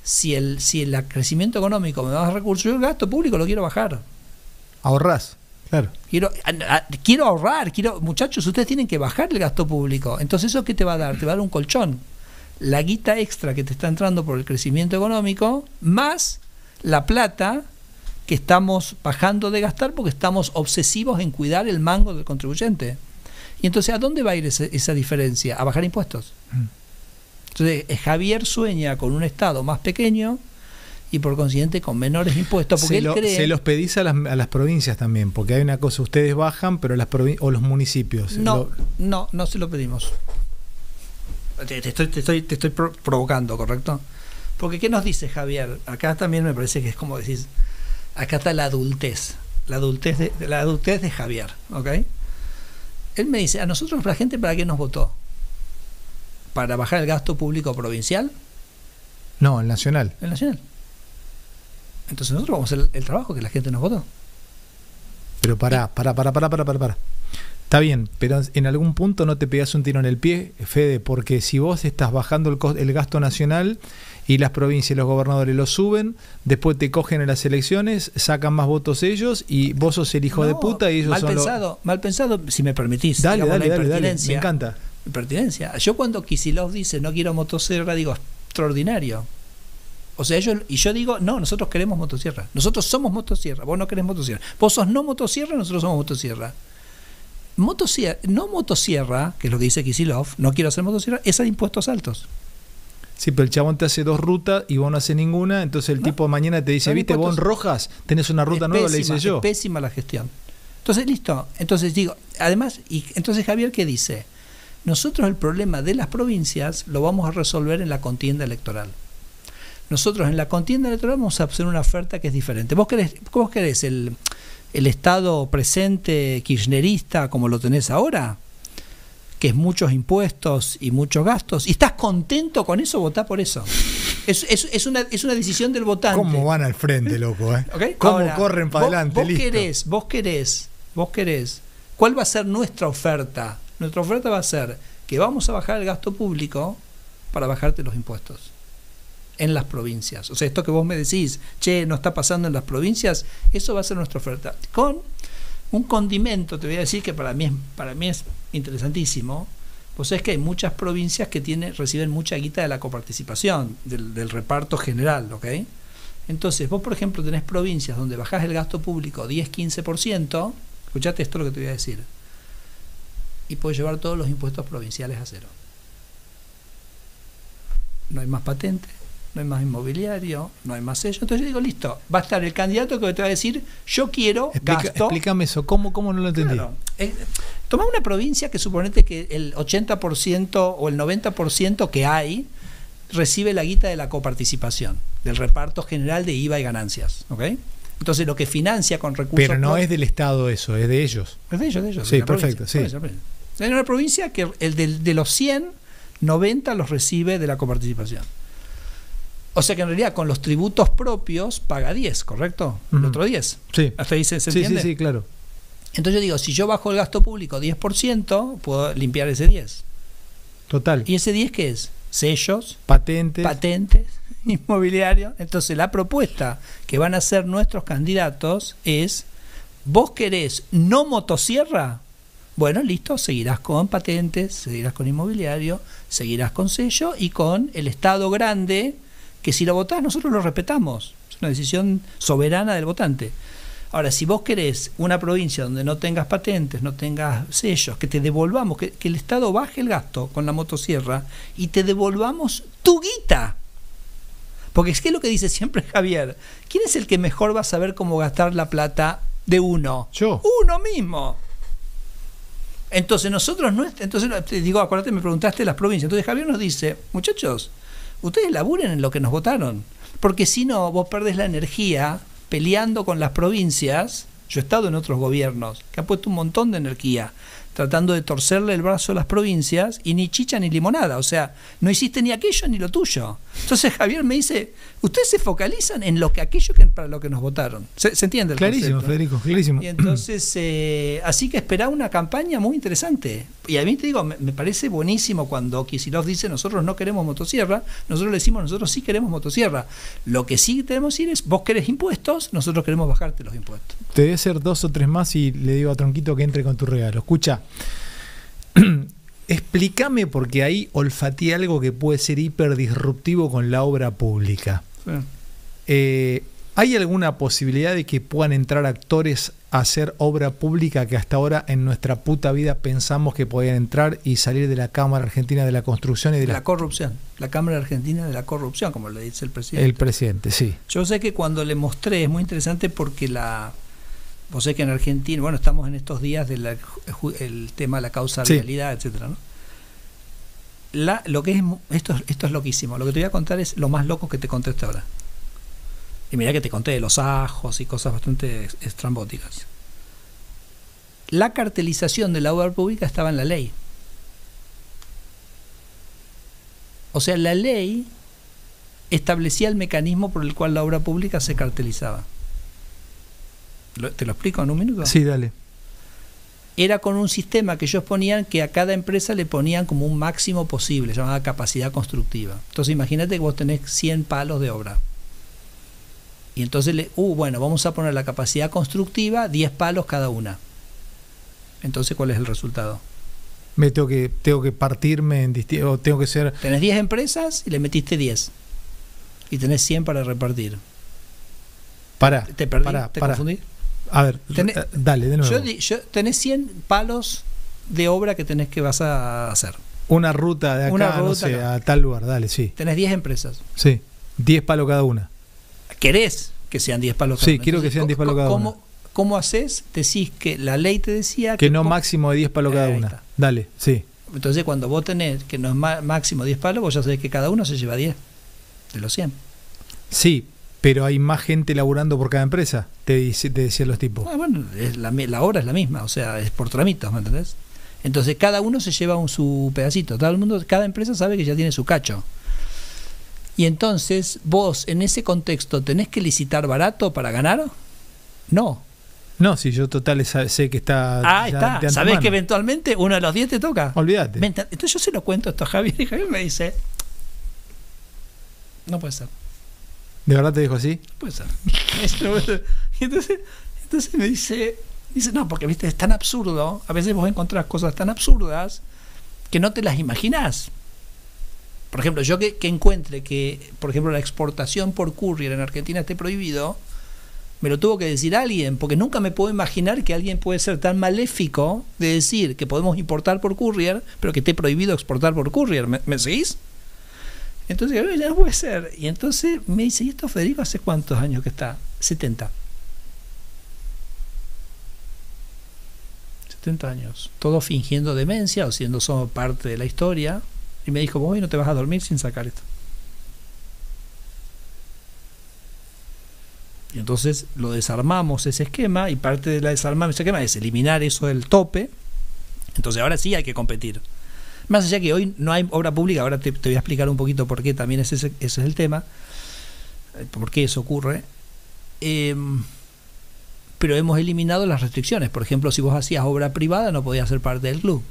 si el crecimiento económico me da más recursos, yo el gasto público lo quiero bajar. Ahorrás, claro. Quiero ahorrar, muchachos, ustedes tienen que bajar el gasto público. Entonces, ¿eso qué te va a dar? Te va a dar un colchón. La guita extra que te está entrando por el crecimiento económico, más la plata que estamos bajando de gastar porque estamos obsesivos en cuidar el mango del contribuyente. Y entonces, ¿a dónde va a ir esa diferencia? A bajar impuestos. Entonces, Javier sueña con un Estado más pequeño y por consiguiente con menores impuestos, porque se los pedís a las provincias también, porque hay una cosa, ustedes bajan, pero o los municipios. No se lo pedimos. Te estoy provocando, ¿correcto? Porque ¿qué nos dice Javier? Acá también me parece que es como decís, acá está la adultez de Javier, ¿ok? Él me dice, a nosotros la gente, ¿para qué nos votó? ¿Para bajar el gasto público provincial? No, el nacional. El nacional. Entonces nosotros vamos a hacer el trabajo que la gente nos votó. Pero para. Está bien, pero en algún punto no te pegas un tiro en el pie, Fede, porque si vos estás bajando el gasto nacional y las provincias y los gobernadores lo suben, después te cogen en las elecciones, sacan más votos ellos y vos sos el hijo de puta y ellos mal pensado, si me permitís. Dale, me encanta. Impertinencia. Yo cuando Kicillof dice no quiero motosierra, digo, extraordinario. O sea, yo digo, no, nosotros queremos motosierra. Nosotros somos motosierra, vos no querés motosierra. Vos sos no motosierra, nosotros somos motosierra. No motosierra, que es lo que dice Kicillof, no quiero hacer motosierra, es a impuestos altos. Sí, pero el chabón te hace 2 rutas y vos no haces ninguna, entonces el tipo mañana te dice, ¿viste, vos en Rojas tenés una ruta nueva? Le dice yo. Es pésima la gestión. Entonces, listo. Entonces digo, además, entonces Javier, ¿qué dice? Nosotros el problema de las provincias lo vamos a resolver en la contienda electoral. Nosotros en la contienda electoral vamos a hacer una oferta que es diferente. ¿Vos querés el Estado presente kirchnerista como lo tenés ahora? Que es muchos impuestos y muchos gastos. ¿Y estás contento con eso? Votá por eso. Es una decisión del votante. ¿Cómo van al frente, loco? ¿Okay? ¿Cómo ahora, corren para adelante? Vos querés. ¿Cuál va a ser nuestra oferta? Nuestra oferta va a ser que vamos a bajar el gasto público para bajarte los impuestos en las provincias. O sea, esto que vos me decís, che, no está pasando en las provincias, eso va a ser nuestra oferta. Con un condimento, te voy a decir que para mí es interesantísimo. Vos sabés que hay muchas provincias que reciben mucha guita de la coparticipación, del reparto general, ¿ok? Entonces, vos, por ejemplo, tenés provincias donde bajás el gasto público 10-15%, escuchate esto lo que te voy a decir, y podés llevar todos los impuestos provinciales a cero. No hay más patente, no hay más inmobiliario, no hay más sello. Entonces yo digo, listo, va a estar el candidato que te va a decir, yo quiero gasto. Explícame eso, ¿cómo no lo entendí? Claro. Toma una provincia que suponete que el 80% o el 90% que hay recibe la guita de la coparticipación, del reparto general de IVA y ganancias, ¿ok? Entonces lo que financia con recursos... Pero no es del Estado eso, es de ellos. Es de ellos. Sí, perfecto, sí. Hay una provincia que de los 100, 90 los recibe de la coparticipación. O sea que en realidad con los tributos propios paga 10, ¿correcto? El otro 10. Sí. Hasta ahí se entiende. Sí, claro. Entonces yo digo, si yo bajo el gasto público 10%, puedo limpiar ese 10. Total. ¿Y ese 10 qué es? Sellos, patentes, inmobiliario. Entonces la propuesta que van a hacer nuestros candidatos es, ¿vos querés no motosierra? Bueno, listo, seguirás con patentes, seguirás con inmobiliario, seguirás con sello y con el Estado grande, que si lo votás nosotros lo respetamos. Es una decisión soberana del votante. Ahora, si vos querés una provincia donde no tengas patentes, no tengas sellos, que te devolvamos, que el Estado baje el gasto con la motosierra y te devolvamos tu guita. Porque es que es lo que dice siempre Javier. ¿Quién es el que mejor va a saber cómo gastar la plata de uno? Yo. Uno mismo. Entonces nosotros no... Entonces te digo, acuérdate, me preguntaste las provincias. Entonces Javier nos dice, muchachos, ustedes laburen en lo que nos votaron. Porque si no, vos perdés la energía peleando con las provincias. Yo he estado en otros gobiernos que han puesto un montón de energía tratando de torcerle el brazo a las provincias y ni chicha ni limonada, o sea, no hiciste ni aquello ni lo tuyo. Entonces Javier me dice, ustedes se focalizan en lo que aquello que para lo que nos votaron. ¿Se entiende el clarísimo, concepto? Federico, clarísimo. Y entonces, así que esperá una campaña muy interesante. Y a mí te digo, me parece buenísimo cuando Kicillof dice, nosotros no queremos motosierra, nosotros le decimos, nosotros sí queremos motosierra. Lo que sí tenemos que decir es, vos querés impuestos, nosotros queremos bajarte los impuestos. Te voy a hacer 2 o 3 más y le digo a Tronquito que entre con tu regalo. Escucha, explícame, porque ahí olfateé algo que puede ser hiper disruptivo con la obra pública. Sí. ¿Hay alguna posibilidad de que puedan entrar actores a hacer obra pública que hasta ahora en nuestra puta vida pensamos que podían entrar y salir de la Cámara Argentina de la Construcción y de la corrupción? La Cámara Argentina de la Corrupción, como le dice el presidente. El presidente, sí. Yo sé que cuando le mostré, es muy interesante porque vos sé que en Argentina, bueno, estamos en estos días del tema de la causabilidad, sí, etcétera, ¿no? Lo que es esto es loquísimo. Lo que te voy a contar es lo más loco que te conté hasta ahora. Y mirá que te conté de los ajos y cosas bastante estrambóticas. La cartelización de la obra pública estaba en la ley. O sea, la ley establecía el mecanismo por el cual la obra pública se cartelizaba. ¿Te lo explico en un minuto? Sí, dale. Era con un sistema que ellos ponían que a cada empresa le ponían como un máximo posible, llamada capacidad constructiva. Entonces imagínate que vos tenés 100 palos de obra. Y entonces, bueno, vamos a poner la capacidad constructiva, 10 palos cada una. Entonces, ¿cuál es el resultado? Tengo que partirme en distinto, tengo que ser... Tenés 10 empresas y le metiste 10. Y tenés 100 para repartir. ¿Te perdí? ¿Te confundí? A ver, dale, de nuevo. Tenés 100 palos de obra que vas a hacer. Una ruta de acá, no sé, a tal lugar, dale, sí. Tenés 10 empresas. Sí, 10 palos cada una. ¿Querés que sean 10 palos cada una? Sí, quiero que sean 10 palos cada una. ¿Cómo haces? Decís que la ley te decía que no máximo de 10 palos cada una. Está. Dale, sí. Entonces cuando vos tenés que no es máximo 10 palos, vos ya sabés que cada uno se lleva 10 de los 100. Sí, pero hay más gente laburando por cada empresa, te decían los tipos. Bueno, la obra es la misma, o sea, es por tramitos, ¿me entendés? Entonces cada uno se lleva su pedacito, cada empresa sabe que ya tiene su cacho. Y entonces vos en ese contexto tenés que licitar barato para ganar. No, si yo total sé que está... está, sabés que eventualmente uno de los 10 te toca. Olvídate. Entonces yo se lo cuento esto a Javier y Javier me dice, no puede ser. ¿De verdad te dijo así? Puede ser. Entonces me dice, no, porque viste, es tan absurdo, a veces vos encontrás cosas tan absurdas que no te las imaginás. Por ejemplo, yo que encuentre que, por ejemplo, la exportación por courier en Argentina esté prohibido, me lo tuvo que decir alguien, porque nunca me puedo imaginar que alguien puede ser tan maléfico de decir que podemos importar por courier, pero que esté prohibido exportar por courier. ¿Me seguís? Entonces, ya no puede ser. Y entonces me dice, ¿y esto Federico hace cuántos años que está? 70. 70 años. Todo fingiendo demencia o siendo solo parte de la historia. Y me dijo, vos hoy no te vas a dormir sin sacar esto. Y entonces lo desarmamos ese esquema, y parte de la desarmar ese esquema es eliminar eso del tope. Entonces ahora sí hay que competir. Más allá que hoy no hay obra pública, ahora te voy a explicar un poquito por qué también ese es el tema, por qué eso ocurre. Pero hemos eliminado las restricciones. Por ejemplo, si vos hacías obra privada no podías ser parte del club.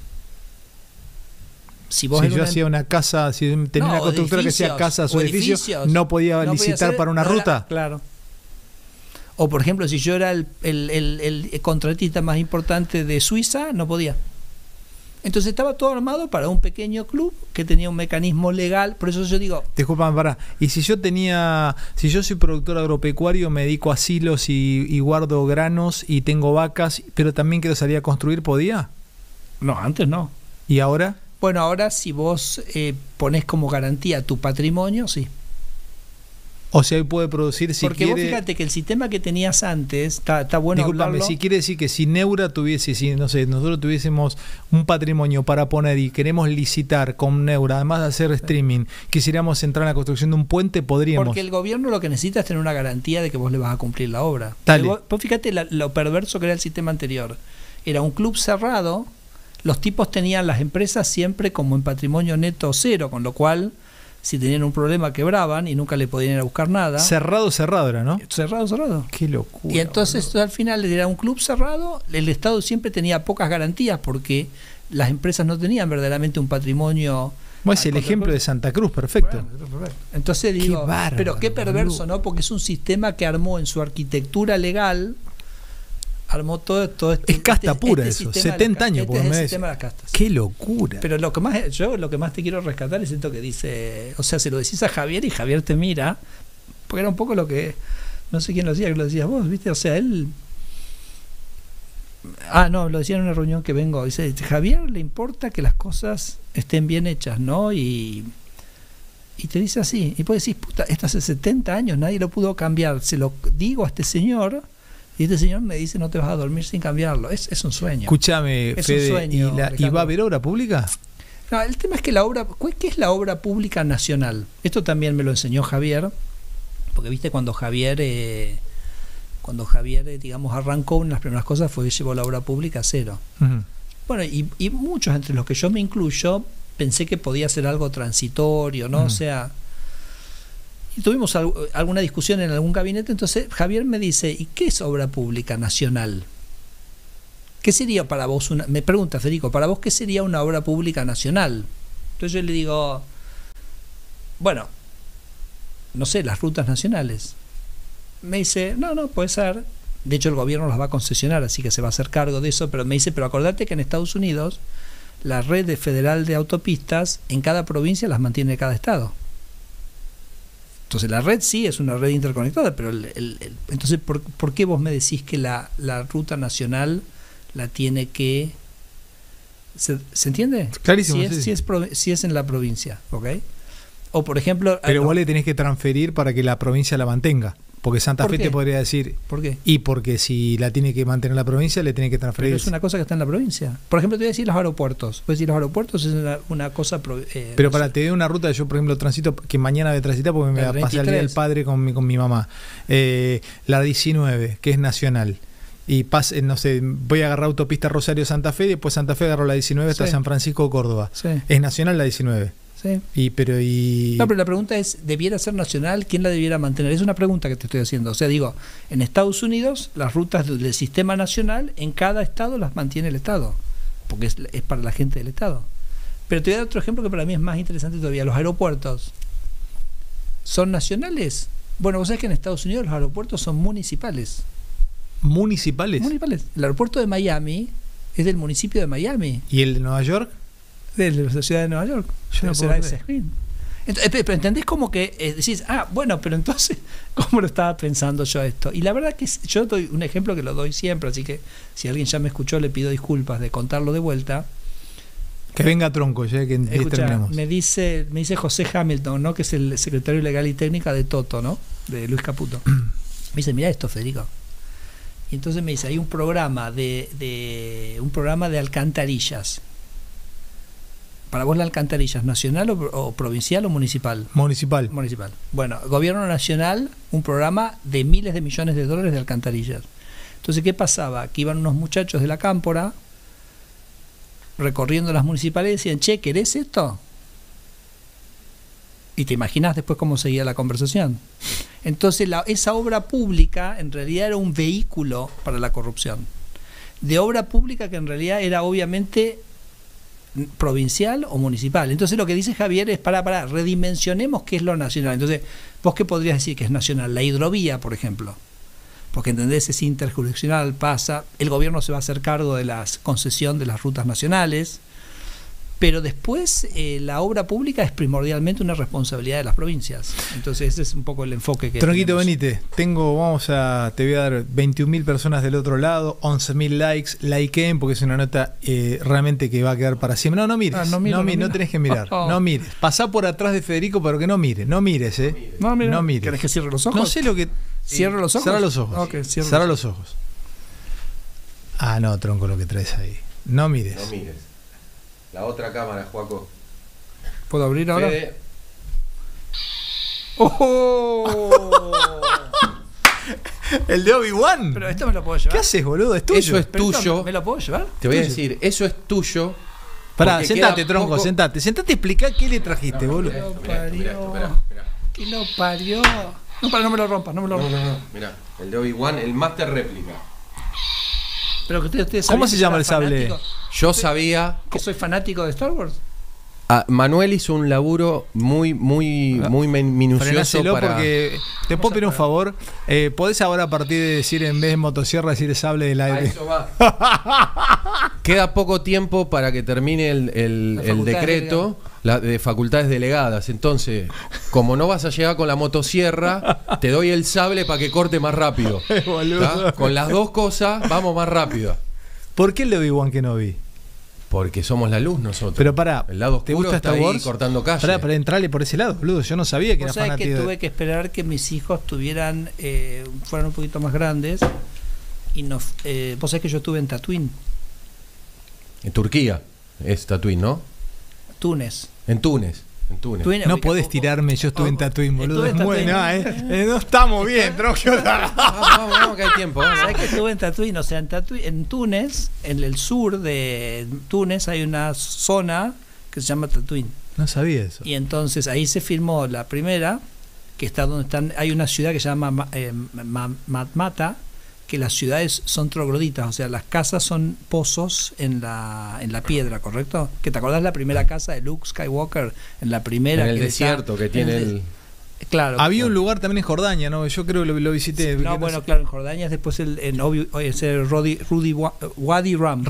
Si yo hacía una casa, si tenía una constructora que hacía casas o edificios, no podía licitar para una ruta. Claro. O por ejemplo, si yo era el contratista más importante de Suiza, no podía. Entonces estaba todo armado para un pequeño club que tenía un mecanismo legal. Por eso yo digo... Disculpame, pará. Y si yo soy productor agropecuario, me dedico a silos y guardo granos y tengo vacas, pero también quiero salir a construir, ¿podía? No, antes no. ¿Y ahora? Bueno, ahora si vos ponés como garantía tu patrimonio, sí. O sea, hoy puede producir si porque quiere... vos fíjate que el sistema que tenías antes, está bueno Disculpame, hablarlo. si quiere decir que si Neura tuviese, si no sé, nosotros tuviésemos un patrimonio para poner y queremos licitar con Neura, además de hacer streaming, quisiéramos entrar en la construcción de un puente, podríamos. Porque el gobierno lo que necesita es tener una garantía de que vos le vas a cumplir la obra. Dale. Vos fíjate lo perverso que era el sistema anterior. Era un club cerrado, los tipos tenían las empresas siempre como en patrimonio neto cero, con lo cual... si tenían un problema quebraban y nunca le podían ir a buscar nada. Cerrado era, ¿no? Cerrado. Qué locura. Y entonces al final era un club cerrado, el Estado siempre tenía pocas garantías porque las empresas no tenían verdaderamente un patrimonio. Es el ejemplo de Santa Cruz, perfecto. Bueno, entonces digo, bárbaro, pero qué perverso, ¿no? Porque es un sistema que armó en su arquitectura legal, armó todo este... Es casta pura eso, 70 años. Este es el sistema de las castas. Qué locura. Pero lo que más te quiero rescatar es esto que dice, o sea, se lo decís a Javier y Javier te mira, porque era un poco lo que, no sé quién lo decía, que lo decías vos, ¿viste? O sea, él... lo decía en una reunión que vengo, dice, Javier le importa que las cosas estén bien hechas, ¿no? Y te dice así, y vos decís, puta, esto hace 70 años, nadie lo pudo cambiar, se lo digo a este señor... y este señor me dice, no te vas a dormir sin cambiarlo. Es un sueño. Escúchame, Fede, un sueño, ¿y va a haber obra pública? No, el tema es que ¿qué es la obra pública nacional? Esto también me lo enseñó Javier, porque viste cuando Javier, digamos, arrancó, una de las primeras cosas fue que llevó la obra pública a cero. Uh-huh. Bueno, y muchos, entre los que yo me incluyo, pensé que podía ser algo transitorio, ¿no? Uh-huh. O sea... Y tuvimos alguna discusión en algún gabinete, entonces Javier me dice, ¿y qué es obra pública nacional? ¿Qué sería para vos me pregunta Federico, para vos qué sería una obra pública nacional? Entonces yo le digo, bueno, no sé, las rutas nacionales. Me dice, no, puede ser. De hecho el gobierno las va a concesionar, así que se va a hacer cargo de eso, pero me dice, pero acordate que en Estados Unidos la red federal de autopistas en cada provincia las mantiene cada estado. Entonces la red sí es una red interconectada, pero entonces ¿por qué vos me decís que la ruta nacional la tiene que... ¿Se entiende? Clarísimo. Si es en la provincia, ¿ok? O por ejemplo... Pero igual le tenés que transferir para que la provincia la mantenga. Porque Santa Fe te podría decir... ¿Por qué? Y porque si la tiene que mantener la provincia, le tiene que transferir. Pero es una cosa que está en la provincia. Por ejemplo, te voy a decir los aeropuertos. Puedes decir los aeropuertos es una cosa... pero para te doy una ruta, yo por ejemplo transito, que mañana voy a transitar porque me va a pasar el día del padre con mi mamá. La 19, que es nacional. Y no sé, voy a agarrar autopista Rosario Santa Fe, y después Santa Fe agarro la 19 hasta San Francisco Córdoba. Sí. Es nacional la 19. Sí. Pero la pregunta es, ¿debiera ser nacional? ¿Quién la debiera mantener? Es una pregunta que te estoy haciendo. O sea, digo, en Estados Unidos las rutas del sistema nacional en cada estado las mantiene el Estado, porque es para la gente del Estado. Pero te voy a dar otro ejemplo que para mí es más interesante todavía. Los aeropuertos ¿son nacionales? Bueno, vos sabés que en Estados Unidos los aeropuertos son municipales. ¿Municipales? El aeropuerto de Miami es del municipio de Miami. ¿Y el de Nueva York? De la ciudad de Nueva York. Yo no puedo creer. Pero entendés como que decís, bueno, pero entonces, ¿cómo lo estaba pensando yo esto? Y la verdad que yo doy un ejemplo que lo doy siempre, así que si alguien ya me escuchó le pido disculpas de contarlo de vuelta. Que venga Tronco, ya que Escuchá, terminemos. me dice José Hamilton, ¿no? Que es el secretario legal y técnica de Toto, ¿no? De Luis Caputo. Me dice, mira esto, Federico. Y entonces me dice, hay un programa de alcantarillas. Para vos, la alcantarilla es nacional o provincial o municipal? Municipal. Municipal. Bueno, gobierno nacional, un programa de miles de millones de dólares de alcantarillas. Entonces, ¿qué pasaba? Que iban unos muchachos de la Cámpora recorriendo las municipalidades y decían, che, ¿querés esto? Y te imaginas después cómo seguía la conversación. Entonces, esa obra pública en realidad era un vehículo para la corrupción. De obra pública que en realidad era obviamente provincial o municipal. Entonces lo que dice Javier es para redimensionemos qué es lo nacional. Entonces, ¿vos qué podrías decir que es nacional? La hidrovía, por ejemplo. Porque, ¿entendés? Es interjurisdiccional, pasa, el gobierno se va a hacer cargo de la concesión de las rutas nacionales, pero después la obra pública es primordialmente una responsabilidad de las provincias. Entonces ese es un poco el enfoque que Tronquito, tenemos. venite. Te voy a dar 21.000 personas del otro lado, 11.000 likes, likeen, porque es una nota realmente que va a quedar para siempre. No mires, no tenés que mirar, no mires. Pasá por atrás de Federico, pero que no mires, no mires. No mires. ¿Querés que cierre los ojos? No sé lo que... ¿Cierra los ojos? Cerra los ojos. Okay, Cerra los ojos. Ah, no, Tronco, lo que traes ahí. No mires. No mires. La otra cámara, Joaco. ¿Puedo abrir ahora? Fede. ¡Oh! El de Obi-Wan. Pero esto me lo puedo llevar. ¿Qué haces, boludo? Es tuyo. Eso es Pero esto, tuyo. ¿me lo puedo llevar? Te voy a Tuyo. decir, eso es tuyo. Pará, porque sentate, queda Tronco, poco- sentate. Sentate y explica qué le trajiste, boludo. Mirá, Parió. mirá esto, mirá. ¿Qué lo parió? No me lo rompas, no me lo No, rompas. no, no. Mirá, el de Obi-Wan, el Master Réplica. Pero que ustedes ¿Cómo sabían se que llama era el sable? fanático, Yo sabía. que soy fanático de Star Wars. Manuel hizo un laburo muy minucioso Frenáselo para. porque te puedo pedir un favor. ¿Podés ahora a partir de decir en vez de motosierra decir sable del A aire? eso va. Queda poco tiempo para que termine el facultades decreto de facultades delegadas. Entonces, como no vas a llegar con la motosierra, te doy el sable para que corte más rápido. Boludo. ¿Tá? Con las dos cosas vamos más rápido. ¿Por qué el de Obi-Wan que no vi? Porque somos la luz nosotros. Pero pará, el lado ¿te oscuro gusta está Star ahí Wars? cortando calle. Para entrarle por ese lado, boludo. Yo no sabía que era Vos sabés fanático. que tuve que esperar que mis hijos fueran un poquito más grandes. Y vos sabés que yo estuve en Tatooine, En Turquía es Tatooine, ¿no? Túnez. En Túnez. Túnez, No ubica- podés tirarme, yo estuve en Tatooine, boludo. Estuve en Es Tatooine. buena, no estamos bien, Tronco. Vamos, que hay tiempo. ¿Sabés que estuve en Tatooine? O sea, en Túnez, en el sur de Túnez, hay una zona que se llama Tatooine. No sabía eso. Y entonces ahí se filmó la primera, que está donde están. Hay una ciudad que se llama Matmata, que las ciudades son trogloditas, o sea, las casas son pozos en la piedra, ¿correcto? Que te acordás la primera casa de Luke Skywalker, en la primera. En el que desierto está- que tiene en el. Claro. Había un lugar también en Jordania, ¿no? Yo creo que lo visité. No, bueno, claro, en Jordania es después Wadi Ram.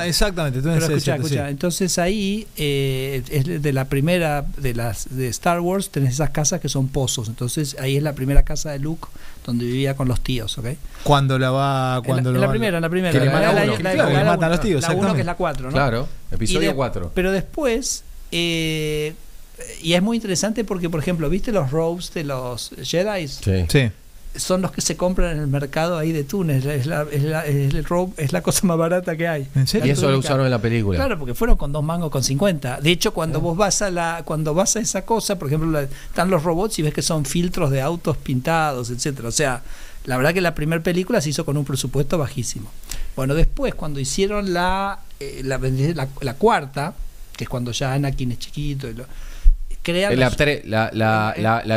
Exactamente. Pero escucha, entonces ahí es de la primera de Star Wars, tenés esas casas que son pozos. Entonces ahí es la primera casa de Luke donde vivía con los tíos, ¿ok? Cuando la va. En la primera. Que le matan a uno. Claro, que le matan a los tíos, La 1 que exactamente. es la 4, ¿no? Claro, episodio 4. Pero después, y es muy interesante porque, por ejemplo, ¿viste los robes de los Jedi? Sí. Sí. Son los que se compran en el mercado ahí de Túnez. El robe es la cosa más barata que hay. ¿En serio? Y eso lo túnica. usaron en la película. Claro, porque fueron con 2 mangos con 50. De hecho, cuando vos vas a esa cosa, por ejemplo, están los robots y ves que son filtros de autos pintados, etcétera. O sea, la verdad que la primera película se hizo con un presupuesto bajísimo. Bueno, después, cuando hicieron la cuarta, que es cuando ya Anakin es chiquito, crean La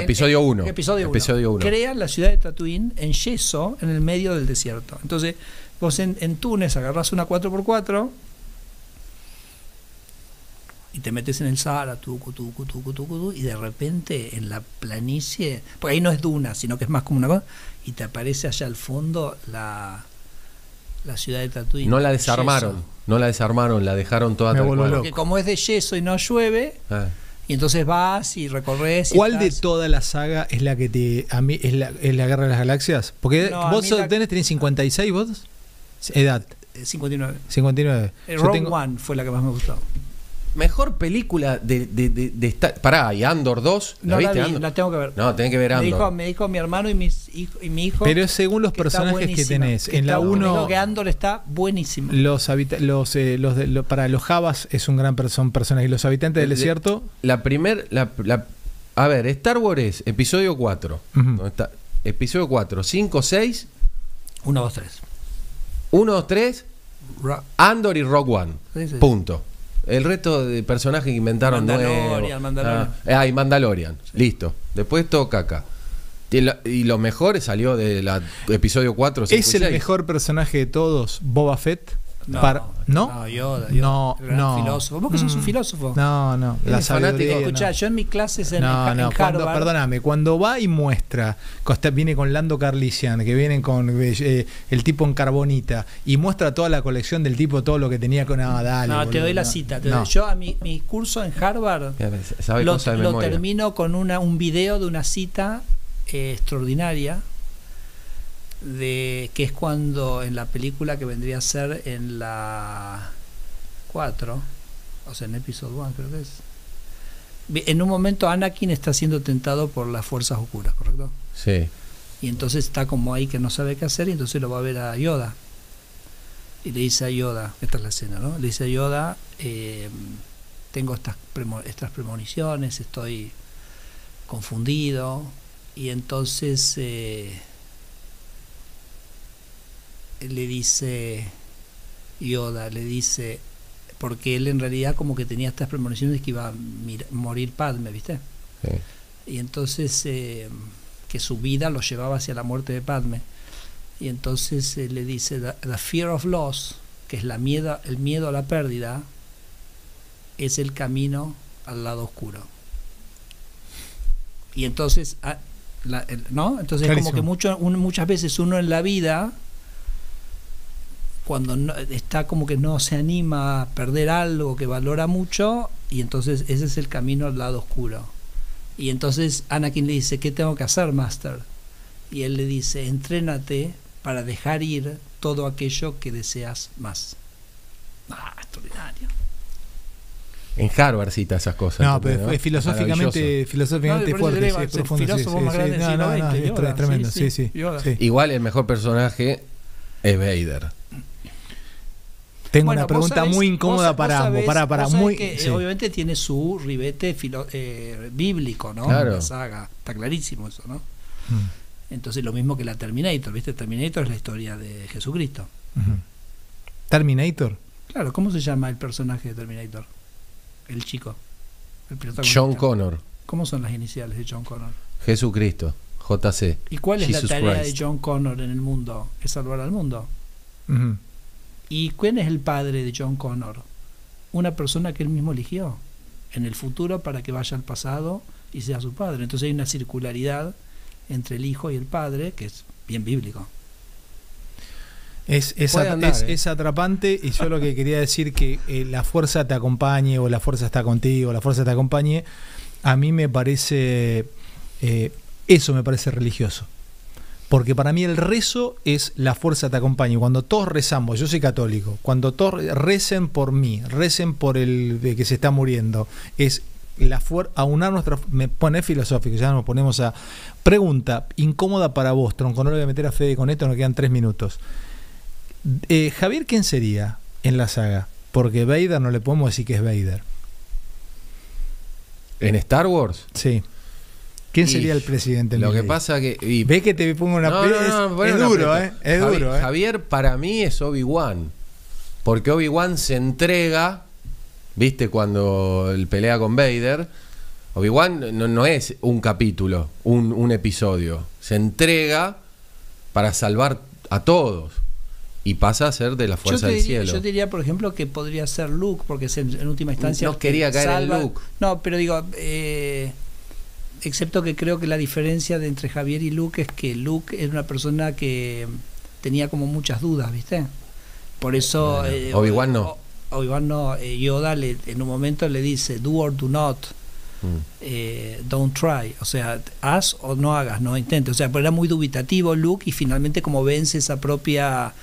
episodio 1. Episodio 1. Crean la ciudad de Tatooine en yeso, en el medio del desierto. Entonces, vos en Túnez agarrás una 4x4 y te metes en el Sahara, y de repente en la planicie, porque ahí no es duna, sino que es más como una cosa, y te aparece allá al fondo la ciudad de Tatooine. No la desarmaron. Yeso. No la desarmaron, la dejaron toda Me tal voló cual. loco. Porque como es de yeso y no llueve, Ah. y entonces vas y recorres. Y ¿Cuál de estás- toda la saga es la que a mí es la Guerra de las Galaxias? Porque No, a vos mí tenés 56 vos, edad 59. 59. Yo Rogue tengo- One fue la que más me gustó. mejor película de Star... Pará, ¿y Andor 2? No la viste, vi, Andor? la tengo que ver. No, tenés que ver Andor. Me dijo mi hermano y mi hijo. Pero es según los que está personajes que buenísima, tenés. que En la está- me 1, dijo que Andor está buenísimo. para los Javas es un gran personaje. Y los habitantes del desierto. A ver, Star Wars es episodio 4. Ujú. ¿Dónde está? Episodio 4, 5, 6, 1, 2, 3. 1, 2, 3, Andor y Rogue One. Sí, sí. Punto. El resto de personajes que inventaron nuevos. Mandalorian. Y Mandalorian. Listo. Después todo caca. Y lo mejor salió del episodio 4, 5 ¿Es y el 6. mejor personaje de todos, Boba Fett? No, ¿No? Yoda. No, el gran no. filósofo. ¿Vos que sos un filósofo? No, la Eres fanático. sabiduría. Escuchá, yo en mis clases en Cuando, Harvard. perdóname, cuando va y muestra, viene con Lando Carlisian, que vienen con el tipo en carbonita, y muestra toda la colección del tipo, todo lo que tenía con. No, dale. No, te boludo, doy la no. cita. No. Yo a mi curso en Harvard Sabe cosas de lo memoria. termino con un video de una cita extraordinaria que es cuando en la película que vendría a ser en la 4, o sea en episodio 1 creo que es, en un momento Anakin está siendo tentado por las fuerzas oscuras, ¿correcto? Sí. Y entonces está como ahí que no sabe qué hacer y entonces lo va a ver a Yoda y le dice a Yoda, esta es la escena, ¿no? Le dice a Yoda, tengo estas premoniciones, estoy confundido, y entonces le dice Yoda, porque él en realidad como que tenía estas premoniciones que iba a morir Padme, ¿viste? Sí. Y entonces que su vida lo llevaba hacia la muerte de Padme, y entonces le dice the fear of loss, que es el miedo a la pérdida, es el camino al lado oscuro. Y entonces ¿no? Entonces Clarísimo. como que muchas veces uno en la vida, cuando está como que no se anima a perder algo que valora mucho, y entonces ese es el camino al lado oscuro. Y entonces Anakin le dice, ¿qué tengo que hacer, Master? Y él le dice, entrénate para dejar ir todo aquello que deseas más. Extraordinario. En Harvard cita esas cosas. No, ¿entendés, pero no? es filosóficamente No, fuerte, es el profundo. filósofo más grande del siglo XX, es Yoda, tremendo, sí, sí. Yoda. Sí. Igual el mejor personaje es Vader. Tengo Bueno, una pregunta vos sabés- muy incómoda vos para ambos. sabés- Para vos sabés muy. que, Sí. obviamente tiene su ribete bíblico, ¿no? Claro. La saga. Está clarísimo eso, ¿no? Mm, Entonces lo mismo que la Terminator, ¿viste? Terminator es la historia de Jesucristo. ujú. Terminator. Claro, ¿cómo se llama el personaje de Terminator? El chico. El protagonista. John Connor. ¿Cómo son las iniciales de John Connor? Jesucristo. JC. ¿Y cuál es Jesus la tarea Christ. de John Connor en el mundo? Es salvar al mundo. Ujú. ¿Y quién es el padre de John Connor? Una persona que él mismo eligió en el futuro para que vaya al pasado y sea su padre. Entonces hay una circularidad entre el hijo y el padre que es bien bíblico. Puede andar, Es atrapante, y yo lo que quería decir que la fuerza te acompañe, o la fuerza está contigo, o la fuerza te acompañe, a mí me parece, eso me parece religioso. Porque para mí el rezo es la fuerza te acompañe. Cuando todos rezamos, yo soy católico, cuando todos recen por mí, recen por el de que se está muriendo, es la aunar nuestra. Me pone filosófico, ya nos ponemos a. Pregunta incómoda para vos, Tronco, no le voy a meter a Fede con esto, nos quedan 3 minutos. Javier, ¿quién sería en la saga? Porque Vader no le podemos decir que es Vader. ¿En Star Wars? Sí. ¿Quién Y sería el presidente? Lo que Milei? pasa que... y- Ve que te pongo una No, pe- no, no, es, bueno, es una duro, preta. es duro, Javier para mí es Obi-Wan. Porque Obi-Wan se entrega, ¿viste? Cuando él pelea con Vader, Obi-Wan no es un capítulo, un episodio. Se entrega para salvar a todos. Y pasa a ser de la fuerza del cielo. Yo diría, por ejemplo, que podría ser Luke, porque es en última instancia. No quería caer en Luke. No, pero digo, excepto que creo que la diferencia entre Javier y Luke es que Luke era una persona que tenía como muchas dudas, ¿viste? Por eso. Bueno, Obi-Wan no. Obi-Wan no. Yoda en un momento le dice, do or do not. Don't try, o sea, haz o no hagas, no intentes, o sea, pero era muy dubitativo Luke, y finalmente como vence esa propia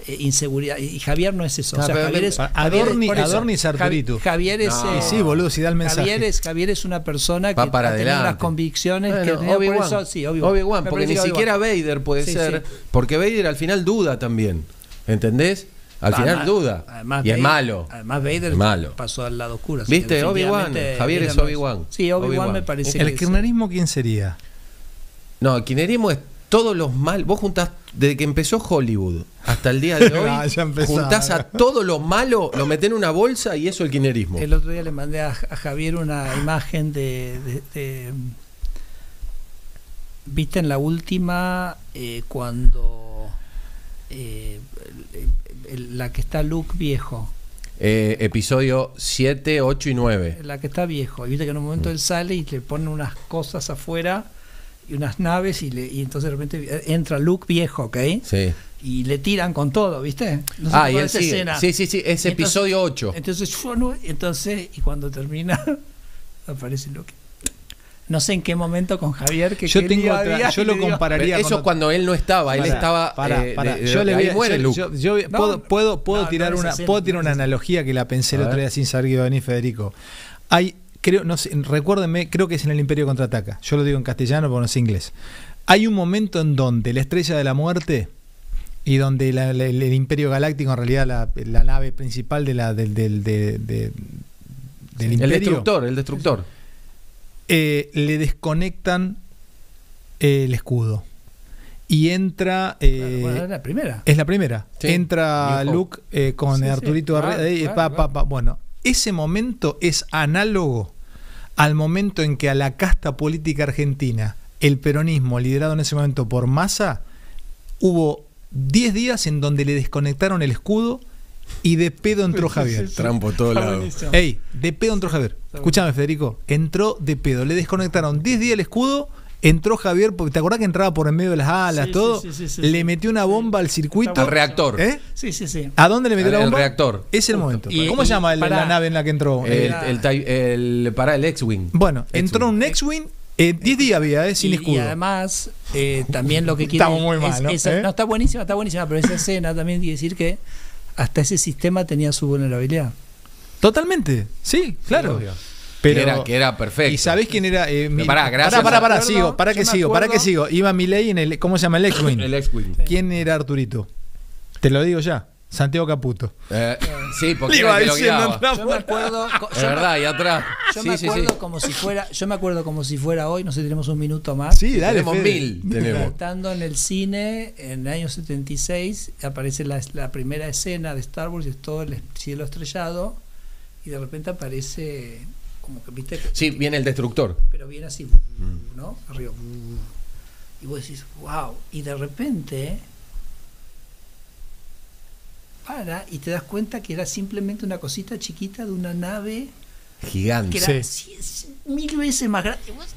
inseguridad. Y Javier no es eso. No, pero Javier es, Adorni es Arturito. Javier es. No. Sí, boludo, si da el mensaje. Javier es una persona que Va para tiene unas adelante. convicciones Bueno, que Obi-Wan. por eso, sí, Obi-Wan. Me porque parece ni que siquiera Obi-Wan. Vader puede Sí, ser, sí. porque Vader al final duda también, ¿entendés? Al final duda. Además, y es Vader- malo. Además, Vader Es malo. pasó al lado oscuro. así ¿Viste? que Obi-Wan. definitivamente Javier Vader es no Obi-Wan. Sí, Obi-Wan Obi-Wan. me parece ¿El que es- kirchnerismo quién sería? No, el kirchnerismo es todos los mal. Vos juntás, desde que empezó Hollywood hasta el día de hoy, Ah, ya empezaron. juntás a todo lo malo, lo metés en una bolsa y eso es el kirchnerismo. El otro día le mandé a Javier una imagen ¿viste en la última cuando la que está Luke viejo? Episodio 7, 8 y 9. La que está viejo. Y viste que en un momento él sale y le ponen unas cosas afuera y unas naves y entonces de repente entra Luke viejo, ¿ok? Sí. Y le tiran con todo, ¿viste? No sé Ah, si y fue él esa sigue. escena. Sí, es Entonces- episodio 8. Entonces, y cuando termina, aparece Luke. No sé en qué momento con Javier que Yo qué tengo lío otra, había, yo y lo le digo, compararía Eso con cuando él no estaba, él Pará, estaba. pará. Yo le ahí voy a- muere Luke. puedo no, tirar no es una, así, puedo tirar no una es así. analogía que la pensé el A otro ver. día sin saber que iba a venir Federico. Hay, creo, no sé, recuérdenme, creo que es en el Imperio Contraataca. Yo lo digo en castellano porque no sé inglés. Hay un momento en donde la Estrella de la Muerte y donde el Imperio Galáctico, en realidad la nave principal del Imperio, El destructor. le desconectan el escudo y entra Bueno, era la primera. es la primera. Sí. Entra New Hope. Luke con Sí, sí, Arturito claro, ahí, claro. Bueno, ese momento es análogo al momento en que a la casta política argentina, el peronismo liderado en ese momento por Massa, hubo 10 días en donde le desconectaron el escudo y de pedo entró Javier. Trampo todo Está lado. buenísimo. Ey, de pedo entró Javier. Escúchame, Federico. Entró de pedo. Le desconectaron 10 días el escudo. Entró Javier, porque te acordás que entraba por en medio de las alas, Sí, todo. sí, le metió una bomba al circuito. Al reactor. ¿Eh? Sí, sí, sí. ¿A dónde le metió la El bomba? reactor. Es el momento. Y- ¿Cómo se llama la pará. nave en la que entró? El X-Wing. Bueno, entró un X-Wing. 10 días había, sin escudo. Y además, también lo que quiere. Estamos muy mal, ¿no? No, está buenísima, pero esa escena también quiere decir que hasta ese sistema tenía su vulnerabilidad. Totalmente. Sí, claro. obvio. Pero, que era perfecto. ¿Y sabés quién era? pará, gracias. Pará, Yo sigo. me Para que acuerdo- sigo. Iba Milei en el. ¿Cómo se llama? El X-Wing. El X-Wing. ¿Quién era Arturito? Te lo digo ya. Santiago Caputo. Sí, porque Le era iba el que lo diciendo guiaba. otra Yo me acuerdo. Es verdad, y atrás. Yo Sí, me sí, acuerdo sí. como si fuera. Yo me acuerdo como si fuera hoy. No sé, tenemos un minuto más. Sí, dale. Tenemos Fede. 1000. Tenemos. Estando en el cine en el año 76, aparece la primera escena de Star Wars, y es todo el cielo estrellado, y de repente aparece como que, viste, Sí, viene el destructor. pero viene así, ¿no? Arriba. Y vos decís, wow. Y de repente para y te das cuenta que era simplemente una cosita chiquita de una nave Gigante. que era Sí. 1000 veces más grande. Y vos,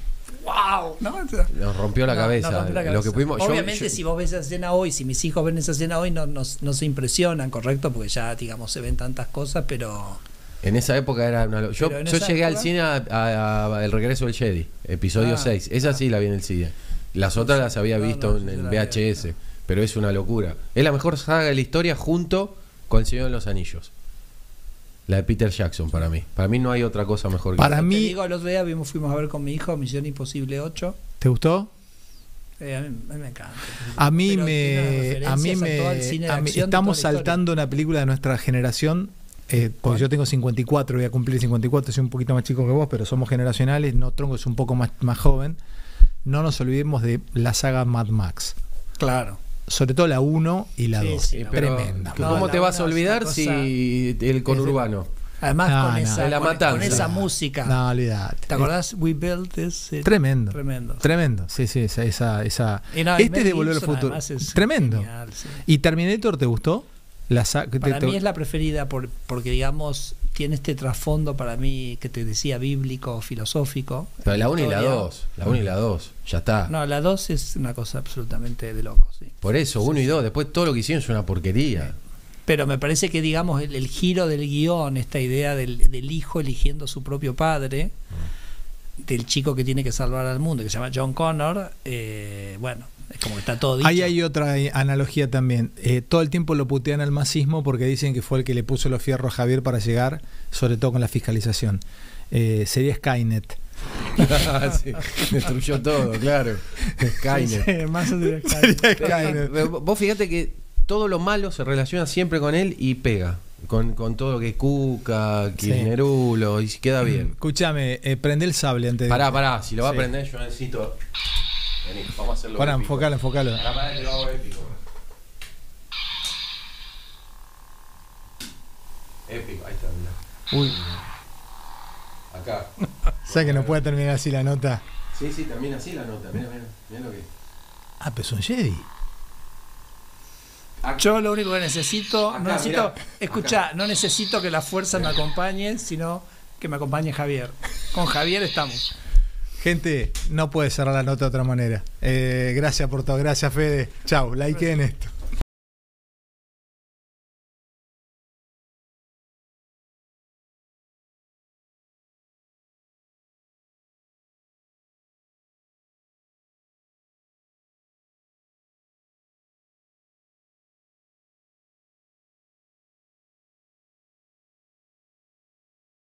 wow, ¿no? Nos rompió la No, cabeza. no rompió la Lo cabeza. que pudimos. Obviamente, si vos ves esa escena hoy, si mis hijos ven esa escena hoy, no se impresionan, ¿correcto? Porque ya, digamos, se ven tantas cosas, pero En esa época era una. Yo Pero en esa llegué al época- cine a El Regreso del Jedi, episodio 6. Esa sí la vi en el cine. Las otras las había No, visto no, yo en la vi, VHS. Pero es una locura. Es la mejor saga de la historia junto con El Señor de los Anillos. La de Peter Jackson para mí. Para mí no hay otra cosa mejor que Para te mí- digo, el otro día fuimos a ver con mi hijo Misión Imposible 8. ¿Te gustó? A mí me encanta. A mí Pero tiene me. referencias A mí todo el cine me. de a mí- acción de estamos toda la historia. saltando una película de nuestra generación. Porque yo tengo 54, voy a cumplir 54, soy un poquito más chico que vos, pero somos generacionales. No, Tronco es un poco más joven. No nos olvidemos de la saga Mad Max. Claro. Sobre todo la 1 y la Sí, 2. sí, Pero, Tremenda. No, ¿cómo la te vas a una es olvidar una si cosa- el conurbano? Además, No, con, no. esa, De la con matanza. esa música. No, olvidate. ¿Te acordás? We Built This City. Tremendo. Tremendo. Tremendo. Sí, sí, esa. Y no, y Este Mel de Volver al Gibson, Futuro. además, es Tremendo. genial, sí. ¿Y Terminator te gustó? Para mí es la preferida porque, digamos, tiene este trasfondo para mí que te decía bíblico, filosófico. Pero la 1 y la Historia. 2. La 1 y la 2. Ya está. No, la 2 es una cosa absolutamente de loco, sí. Por eso, 1 y 2. Después todo lo que hicieron es una porquería. Pero me parece que, digamos, el giro del guión, esta idea del hijo eligiendo a su propio padre, del chico que tiene que salvar al mundo, que se llama John Connor, bueno, Es como que está todo dicho. Ahí hay otra analogía también. Todo el tiempo lo putean al masismo porque dicen que fue el que le puso los fierros a Javier para llegar, sobre todo con la fiscalización. Sería Skynet. Sí, destruyó todo, claro. Skynet. Sí, más de Sería Skynet. Vos fíjate que todo lo malo se relaciona siempre con él y pega. Con todo lo que es Cuca, Kirchnerulo, y queda bien. Escúchame, prende el sable antes de. Pará, si lo va a prender, yo necesito. Vení, vamos a hacerlo. Pará, épico. enfocalo. Pará, que lo hago épico. Épico, ahí está, mirá. Uy, Acá. ¿sabes que no puede terminar así la nota? Sí, termina así la nota. Mirá lo que. Ah, pero es un Jedi. Yo lo único que necesito, Acá, mirá, escuchá, no necesito que la fuerza me acompañe, sino que me acompañe Javier. Con Javier estamos. Gente, no puede cerrar la nota de otra manera. Gracias por todo, gracias Fede. Chau, likeen esto.